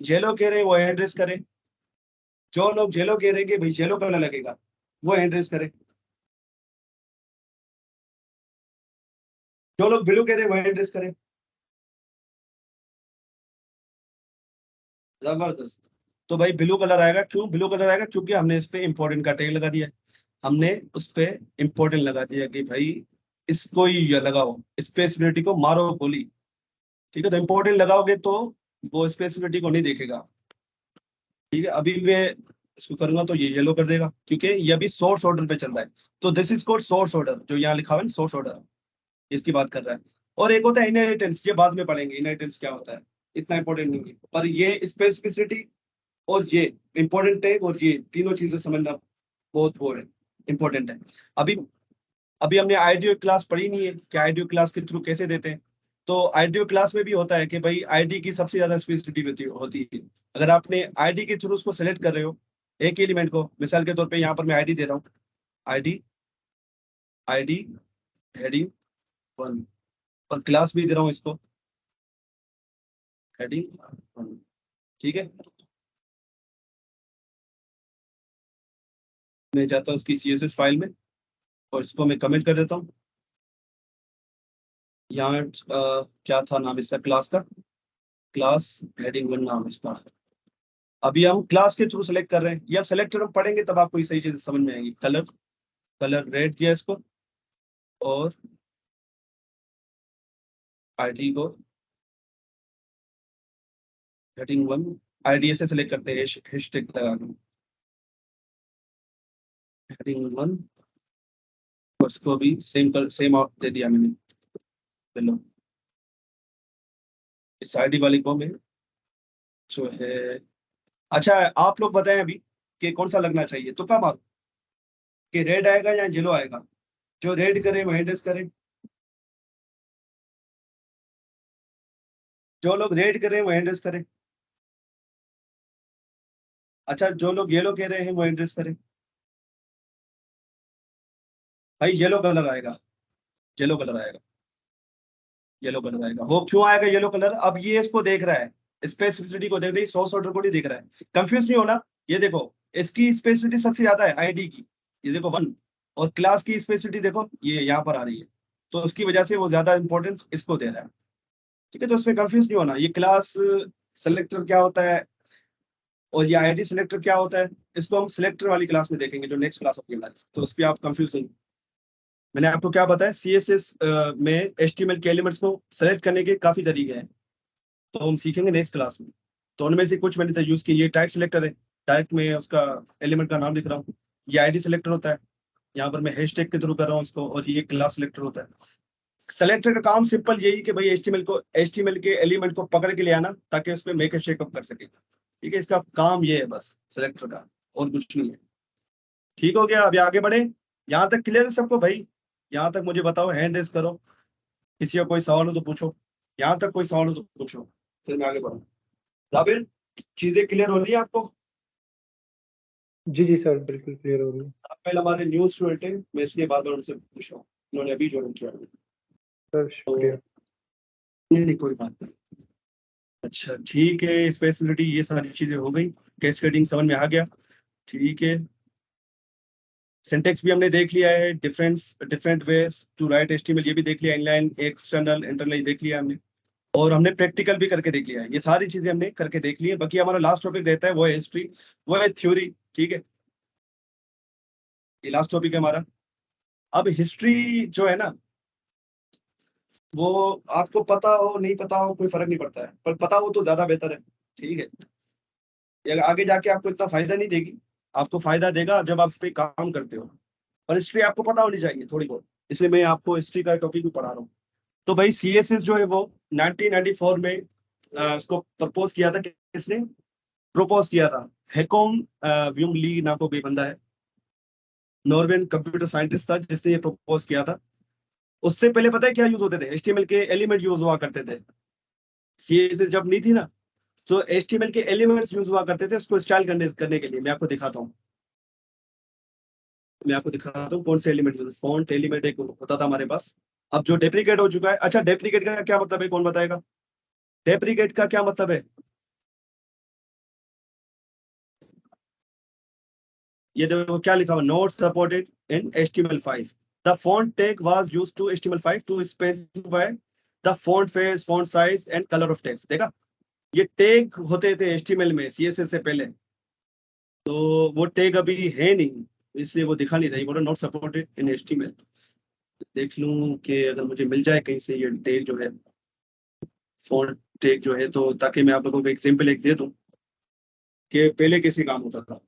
येलो कह रहे हैं वो हैंड रेस करें, जो लोग येलो कह रहे हैं कि भाई येलो कलर लगेगा वो हैंड रेस करें, जो लोग ब्लू कह रहे हैं वो हैंड रेस करें। जबरदस्त। तो भाई ब्लू कलर आएगा, क्यों ब्लू कलर आएगा? क्योंकि हमने इस पे इंपॉर्टेंट का टैग लगा दिया, हमने उस पे इंपॉर्टेंट लगा दिया कि भाई इसको ही ये लगाओ, स्पेसिफिसिटी को मारो गोली। ठीक है, तो इंपॉर्टेंट लगाओगे तो वो स्पेसिफिसिटी को नहीं देखेगा। ठीक है, अभी मैं इसको करूंगा तो ये येलो कर देगा, क्योंकि ये अभी सोर्स ऑर्डर पे चल रहा है। तो this is called source order, जो यहाँ लिखा हुआ है सोर्स ऑर्डर, इसकी बात कर रहा है। और एक होता है इनहेरिटेंस, ये बाद में पढ़ेंगे इनहेरिटेंस क्या होता है, इतना इंपॉर्टेंट नहीं है, पर ये स्पेसिफिसिटी और ये इंपॉर्टेंट है, और ये तीनों चीजें समझना बहुत वो है, इंपॉर्टेंट है। अभी अभी हमने आईडीओ क्लास पढ़ी नहीं है कि आईडीओ क्लास के थ्रू कैसे देते हैं। तो आईडीओ क्लास में भी होता है कि भाई आईडी की सबसे ज्यादा स्पेसिफिसिटी होती है। अगर आपने आईडी के थ्रू उसको सेलेक्ट कर रहे हो एक एलिमेंट को, मिसाल के तौर पे यहाँ पर मैं आईडी दे रहा हूँ, आईडी आईडी हेडिंग 1, और क्लास भी दे रहा हूँ इसको हेडिंग 1। ठीक है, मैं जाता हूँ इसकी CSS फाइल में और इसको मैं कमेंट कर देता हूँ। यहाँ क्या था नाम इसका, क्लास का, क्लास हेडिंग 1 नाम इसका। अभी हम क्लास के थ्रू सेलेक्ट कर रहे हैं, ये आप सेलेक्टर हम पढ़ेंगे तब आपको ये सही चीज समझ में आएगी। कलर कलर रेड दिया इसको, और आईडी को हेडिंग 1 आईडी से सेलेक्ट करते हैं, हैशटैग लगा के हेडिंग 1, उसको भी सेम आउट दे दिया मैंने। चलो इस आईडी वाली को मैं जो है, अच्छा आप लोग बताएं अभी कि कौन सा लगना चाहिए, तो क्या मारो कि रेड आएगा या येलो आएगा? जो रेड करे वो हैंड रेस करे, जो लोग रेड कर रहे हैं वो हैंड रेस करें। अच्छा, जो लोग येलो कह रहे हैं वो हैंड रेस करें। भाई येलो कलर आएगा, येलो कलर आएगा, येलो कलर आएगा। वो क्यों आएगा येलो कलर? अब ये इसको देख रहा है, स्पेसिफिसिटी को देख रही, सोर्स ऑर्डर को नहीं देख रहा है। कंफ्यूज नहीं होना। ये देखो इसकी स्पेसिफिसिटी सबसे ज्यादा है आईडी की, ये देखो 1, और क्लास की स्पेसिफिसिटी देखो ये यहाँ पर आ रही है, तो उसकी वजह से वो ज्यादा इंपॉर्टेंस इसको दे रहा है। ठीक है, तो इसमें कंफ्यूज नहीं होना। ये क्लास सेलेक्टर क्या होता है और ये आईडी सिलेक्टर क्या होता है, इसको हम सिलेक्टर वाली क्लास में देखेंगे जो नेक्स्ट क्लास होगी हमारी, तो उस पर आप कंफ्यूज नहीं। मैंने आपको क्या बताया, सीएसएस में एचटीएमएल के एलिमेंट्स को सेलेक्ट करने के काफी तरीके हैं, तो हम सीखेंगे नेक्स्ट क्लास में। तो उनमें से कुछ मैंने यूज किए। ये टाइप सिलेक्टर है, टाइप में उसका एलिमेंट का नाम लिख रहा हूँ। ये आईडी सिलेक्टर होता है, यहाँ पर मैं हैशटैग के थ्रू कर रहा हूँ इसको, और ये क्लास सिलेक्टर होता है। सेलेक्टर का काम सिंपल यही कि भाई एचटीएमएल के एलिमेंट को पकड़ के ले आना ताकि उसमें मेक शेकअप कर सके। ठीक है, इसका काम ये है बस सेलेक्टर का, और कुछ नहीं है। ठीक हो गया, अभी आगे बढ़े। यहाँ तक क्लियर है सबको भाई? यहाँ तक मुझे बताओ, हैंड रेज करो, किसी का कोई सवाल हो तो पूछो। यहाँ तक कोई सवाल हो तो पूछो, फिर मैं आगे बढ़ूँ। राबिल, चीजें क्लियर हो रही है आपको? जी जी सर, बिल्कुल क्लियर हो रही है। राबिल हमारे न्यू स्टूडेंट है, मैं इसलिए बार बार उनसे पूछ रहा हूँ, उन्होंने अभी ज्वाइन किया। सर शुक्रिया। नहीं नहीं, कोई बात नहीं। अच्छा ठीक है, स्पेसिफिसिटी ये सारी चीजें हो गई, कैस्केडिंग समझ में आ गया। ठीक है, सिंटेक्स भी हमने देख लिया है, different ways to write HTML ये भी देख लिया, इनलाइन एक्सटर्नल इंटरनल देख लिया हमने, और हमने प्रैक्टिकल भी करके देख लिया है। ये सारी चीजें हमने करके देख ली है। बाकी हमारा लास्ट टॉपिक रहता है वो है हिस्ट्री, वो है थ्योरी। ठीक है, ये लास्ट टॉपिक है हमारा। अब हिस्ट्री जो है ना, वो आपको पता हो नहीं पता हो कोई फर्क नहीं पड़ता है, पर पता हो तो ज्यादा बेहतर है। ठीक है, ये आगे जाके आपको इतना फायदा नहीं देगी, आपको फायदा देगा जब आप इस पे काम करते हो। और हिस्ट्री आपको पता होनी चाहिए थोड़ी बहुत, इसलिए मैं आपको हिस्ट्री का टॉपिक भी पढ़ा रहा हूँ। तो भाई सीएसएस जो है वो 1994 में इसको प्रपोज किया था। किसने प्रपोज किया था? हेकोम व्यूंग ली नाम को कोई बंदा है, नॉर्वेन कंप्यूटर साइंटिस्ट था जिसने ये प्रपोज किया था। उससे पहले पता है क्या यूज होते थे? एचटीएमएल के एलिमेंट यूज हुआ करते थे। सीएसएस जब नहीं थी ना, तो एचटीएमएल के एलिमेंट्स यूज हुआ करते थे उसको स्टाइल करने के लिए। मैं आपको दिखाता हूँ, कौन से एलिमेंट यूज। फॉन्ट एलिमेंट एक होता था हमारे पास, अब जो डेप्रिकेट हो चुका है। अच्छा, डेप्रिकेट का क्या मतलब है, कौन बताएगा? डेप्रिकेट का क्या मतलब है? ये देखो क्या लिखा हुआ, not supported in HTML5। The font tag was used to HTML5 to specify the font face, font size and colour of text. देखा, ये टैग होते थे HTML में CSS से पहले, तो वो टैग अभी है नहीं, इसलिए वो दिखा नहीं रही। बोलो नॉट सपोर्टेड इन HTML। देख लूं कि अगर मुझे मिल जाए कहीं से ये टैग जो है, फॉन्ट टैग जो है, तो ताकि मैं आप लोगों को एग्जांपल एक दे दूं कि पहले कैसे काम होता था।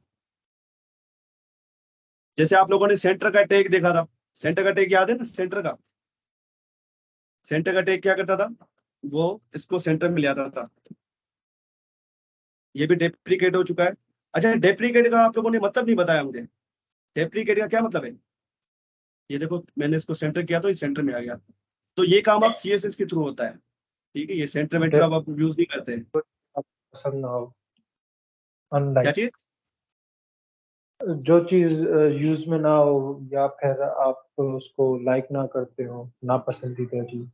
जैसे आप लोगों ने सेंटर का टैग देखा था, सेंटर का टैग याद है ना? सेंटर का टैग क्या करता था, वो इसको सेंटर में ले आता था। ये भी डेप्रिकेट हो चुका है। अच्छा, डेप्रिकेट का आप लोगों ने मतलब नहीं बताया मुझे, डेप्रिकेट का क्या मतलब है? ये देखो मैंने इसको सेंटर किया तो ये सेंटर में आ गया, तो ये काम आप सीएसएस के थ्रू होता है। ठीक है, ये सेंटर वेंटर अब आप यूज नहीं करते हैं। पसंद ना हो, क्या अनलाइक चीज? जो चीज यूज में ना हो, या फिर आप उसको लाइक ना करते हो, ना पसंदीदा चीज।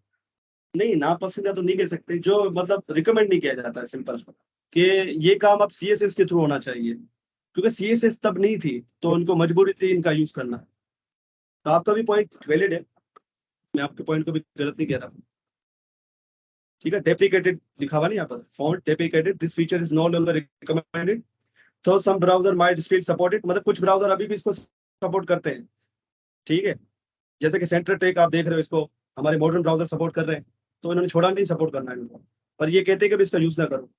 नहीं, नापसंद तो नहीं कह सकते, जो मतलब रिकमेंड नहीं किया जाता है सिंपल, कि ये काम अब सीएसएस के थ्रू होना चाहिए, क्योंकि सीएसएस तब नहीं थी तो उनको मजबूरी थी इनका यूज करना। तो आपका भी पॉइंट वैलिड है, मैं आपके पॉइंट को भी गलत नहीं कह रहा। ठीक है, डेप्रिकेटेड लिखा हुआ नहीं यहाँ पर, font deprecated, this feature is no longer recommended, तो some browser might still support it, मतलब कुछ ब्राउजर अभी भी इसको सपोर्ट करते हैं। ठीक है, जैसे कि सेंटर टेक आप देख रहे हो, इसको हमारे मॉडर्न ब्राउजर सपोर्ट कर रहे हैं, तो इन्होंने छोड़ा नहीं सपोर्ट करना है इनको, पर ये कहते हैं कि भी इसका यूज ना करो।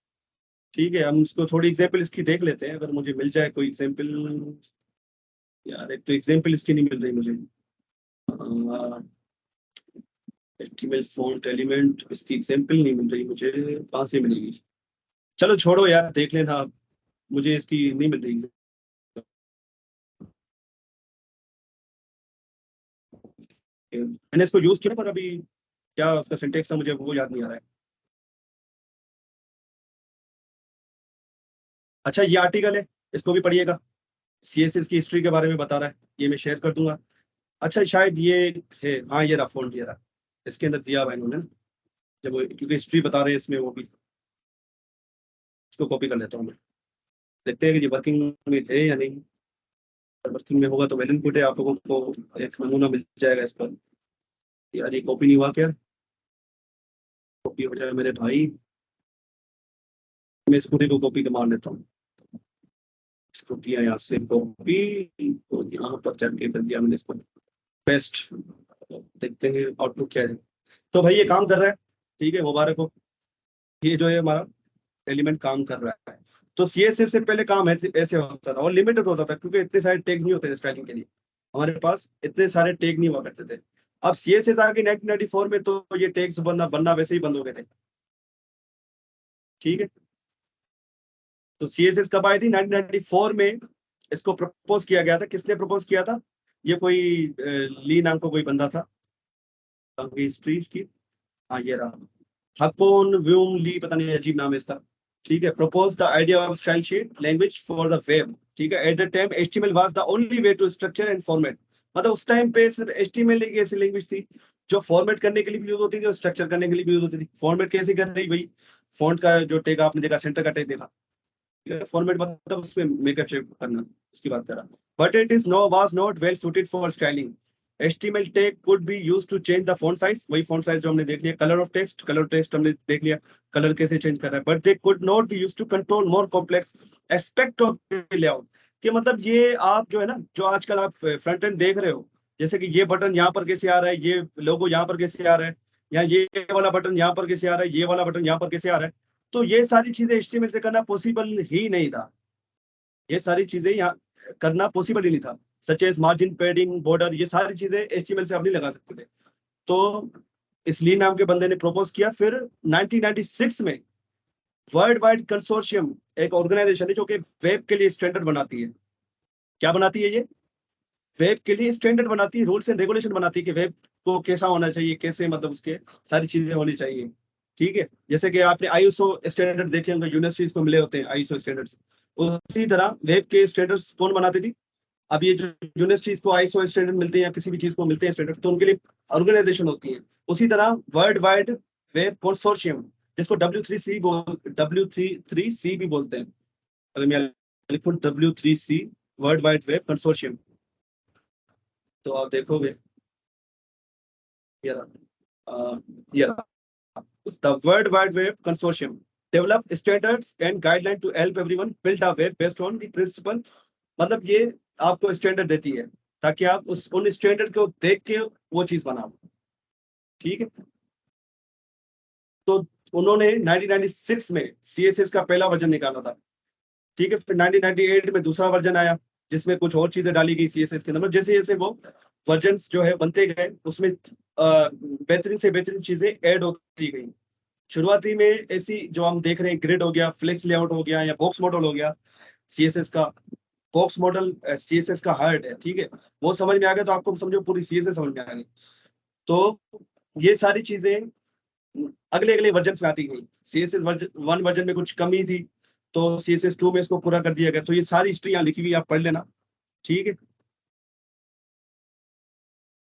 ठीक है, हम इसको थोड़ी एग्जाम्पल इसकी देख लेते हैं, अगर मुझे मिल जाए कोई एग्जाम्पल। यार एक तो एग्जाम्पल इसकी नहीं मिल रही मुझे, HTML फॉन्ट एलिमेंट, इसकी एग्जाम्पल नहीं मिल रही मुझे, कहाँ से मिलेगी? चलो छोड़ो यार, देख लेना आप, मुझे इसकी नहीं मिल रही। मैंने इसको यूज किया पर अभी क्या उसका सिंटेक्स था मुझे वो याद नहीं आ रहा है। अच्छा, ये आर्टिकल है, इसको भी पढ़िएगा, सीएसएस की हिस्ट्री के बारे में बता रहा है, ये मैं शेयर कर दूंगा। अच्छा शायद ये है, हाँ ये रहा फोल्ड, ये रहा, इसके अंदर दिया हुआ है इन्होंने ना, जब वो क्योंकि हिस्ट्री बता रहे हैं इसमें, वो भी इसको कॉपी कर लेता हूँ मैं, देखते हैं कि ये वर्किंग में है या नहीं। अगर वर्किंग में होगा तो वेल एंड गुड है, आप लोगों को एक नमूना मिल जाएगा इस पर। यार ये कॉपी नहीं हुआ क्या? कॉपी हो जाए मेरे भाई, मैं इस पूरे को कॉपी के मार लेता हूँ। इसको किया यहाँ से कॉपी, और यहाँ पर जाके कर दिया मैंने इसको पेस्ट। देखते हैं आउटपुट क्या है। तो भाई ये काम कर रहा है, ठीक है, मुबारक हो। ये जो है हमारा एलिमेंट काम कर रहा है। तो सीएसएस से पहले काम ऐसे ऐसे होता था और लिमिटेड होता था, क्योंकि इतने सारे टैग्स नहीं होते थे स्टाइलिंग के लिए, हमारे पास इतने सारे टैग नहीं हुआ करते थे। अब सीएसएस आ गई 1994 में, तो ये टैग्स बनना वैसे ही बंद हो गए थे, ठीक है। तो सीएसएस कब आई थी? 1994 में इसको प्रपोज किया गया था। किसने प्रपोज किया था? ये कोई ली नाम का कोई बंदा था, हिस्ट्री की, हाँ ये रहा, हकोन व्यूम ली, पता नहीं अजीब नाम है इसका, ठीक है। Propose the idea of style sheet language for the web, ठीक है। At the time HTML was the only way to structure and format, मतलब उस टाइम पे सिर्फ एचटीएमएल एक ऐसी लैंग्वेज थी जो फॉर्मेट करने के लिए भी यूज होती थी और स्ट्रक्चर करने के लिए भी यूज होती थी। फॉर्मेट कैसे कर रही भाई? फॉन्ट का जो टैग आपने देखा, सेंटर का टैग देखा, फॉर्मेट मतलब उसमें मेकअप शेप करना, उसकी बात कर रहा। But it is no was not well suited for styling. HTML tag could be used to change the font size, वही font size जो हमने देख लिया। कलर ऑफ टेक्स्ट हमने देख लिया, कलर कैसे चेंज कर रहा है। But they could not be used to control more complex aspect of the layout, कि मतलब ये आप जो है ना, जो आजकल आप फ्रंट एंड देख रहे हो, जैसे कि ये बटन यहाँ पर कैसे आ रहा है, ये लोगो यहाँ पर कैसे आ रहा है, या ये वाला बटन यहाँ पर कैसे आ रहा है, ये वाला बटन यहाँ पर कैसे आ रहा है, तो ये सारी चीजें HTML से करना पॉसिबल ही नहीं था। ये सारी चीजें यहाँ करना पॉसिबल ही नहीं था, such as margin, padding, border, ये सारी चीजें HTML से आप नहीं लगा सकते थे। तो इस ली नाम के बंदे ने प्रपोज किया। फिर 1996 में वर्ल्ड वाइड कंसोर्शियम, एक ऑर्गेनाइजेशन है जो कि वेब के लिए स्टैंडर्ड बनाती है। क्या बनाती है ये? वेब के लिए स्टैंडर्ड बनाती है, रूल्स एंड रेगुलेशन बनाती है कि वेब को कैसा होना चाहिए, कैसे मतलब उसके सारी चीजें होनी चाहिए, ठीक है। जैसे कि आपने आईएसओ स्टैंडर्ड देखे होंगे, यूनिवर्सिटीज को मिले होते हैं आईएसओ स्टैंडर्ड्स, उसी तरह वेब के स्टैंडर्ड्स कौन बनाती थी? अब ये जो यूनिवर्सिटीज को आईएसओ स्टैंडर्ड मिलते हैं या किसी भी चीज को मिलते हैं स्टैंडर्ड, तो उनके लिए ऑर्गेनाइजेशन होती है। उसी तरह वर्ल्ड वाइड वेब कंसोर्शियम, जिसको W3C भी बोलते हैं, अगर मैं लिखूं W3C, world wide web consortium, तो आप देखोगे the World Wide Web Consortium develop standards and guidelines to help everyone build a web based on the principle, मतलब ये आपको स्टैंडर्ड देती है ताकि आप उन स्टैंडर्ड को देख के वो चीज बनाओ, ठीक है। तो उन्होंने 1996 में CSS का पहला वर्जन निकाला था, ठीक है। फिर 1998 में दूसरा वर्जन आया, जिसमें कुछ और चीजें डाली गई CSS के अंदर। मतलब जैसे जैसे वो वर्जन जो है बनते गए, उसमें बेहतरीन से बेहतरीन चीजें ऐड होती गई। शुरुआती में ऐसी जो हम देख रहे हैं, ग्रिड हो गया, फ्लेक्स लेआउट हो गया, या बॉक्स मॉडल हो गया, CSS का बॉक्स मॉडल CSS का हार्ड है, ठीक है। वो समझ में आ गया तो आपको समझो पूरी CSS समझ में आ गई। तो ये सारी चीजें अगले अगले वर्जन में आती गई। CSS वर्जन 1 वर्जन में कुछ कमी थी, तो CSS 2 में इसको पूरा कर दिया गया। तो ये सारी हिस्ट्री यहाँ लिखी हुई, आप पढ़ लेना, ठीक है।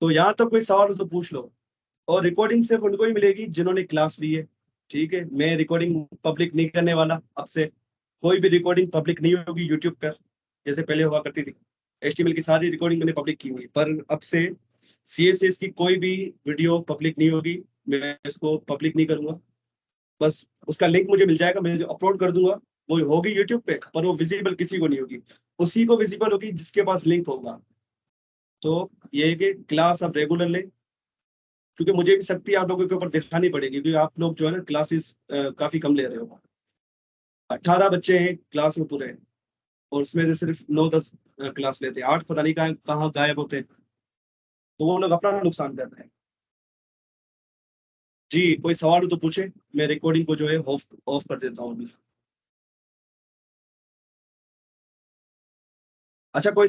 तो यहाँ तो कोई सवाल हो तो पूछ लो। और रिकॉर्डिंग सिर्फ उनको ही मिलेगी जिन्होंने क्लास ली है, ठीक है। मैं रिकॉर्डिंग पब्लिक नहीं करने वाला, अब से कोई भी रिकॉर्डिंग पब्लिक नहीं होगी यूट्यूब पर, जैसे पहले हुआ करती थी। HTML की सारी रिकॉर्डिंग मैंने पब्लिक की हुई है, पर अब से CSS की कोई भी वीडियो पब्लिक नहीं होगी, मैं इसको पब्लिक नहीं करूंगा। बस उसका लिंक मुझे मिल जाएगा, मैं अपलोड कर दूंगा, वो होगी यूट्यूब पे, पर वो विजिबल किसी को नहीं होगी, उसी को विजिबल होगी जिसके पास लिंक होगा। तो ये है कि क्लास आप रेगुलर लें, क्योंकि मुझे भी सख्ती आप लोगों के ऊपर दिखानी पड़ेगी, क्योंकि आप लोग जो है ना क्लासेस काफी कम ले रहे हो। 18 बच्चे हैं क्लास में पूरे, और उसमें से सिर्फ 9-10 क्लास लेते हैं, 8 पता नहीं कहाँ गायब होते हैं, तो वो लोग अपना नुकसान कर रहे हैं। जी कोई सवाल हो तो पूछे, मैं रिकॉर्डिंग को जो है ऑफ कर देता हूँ अभी। अच्छा कोई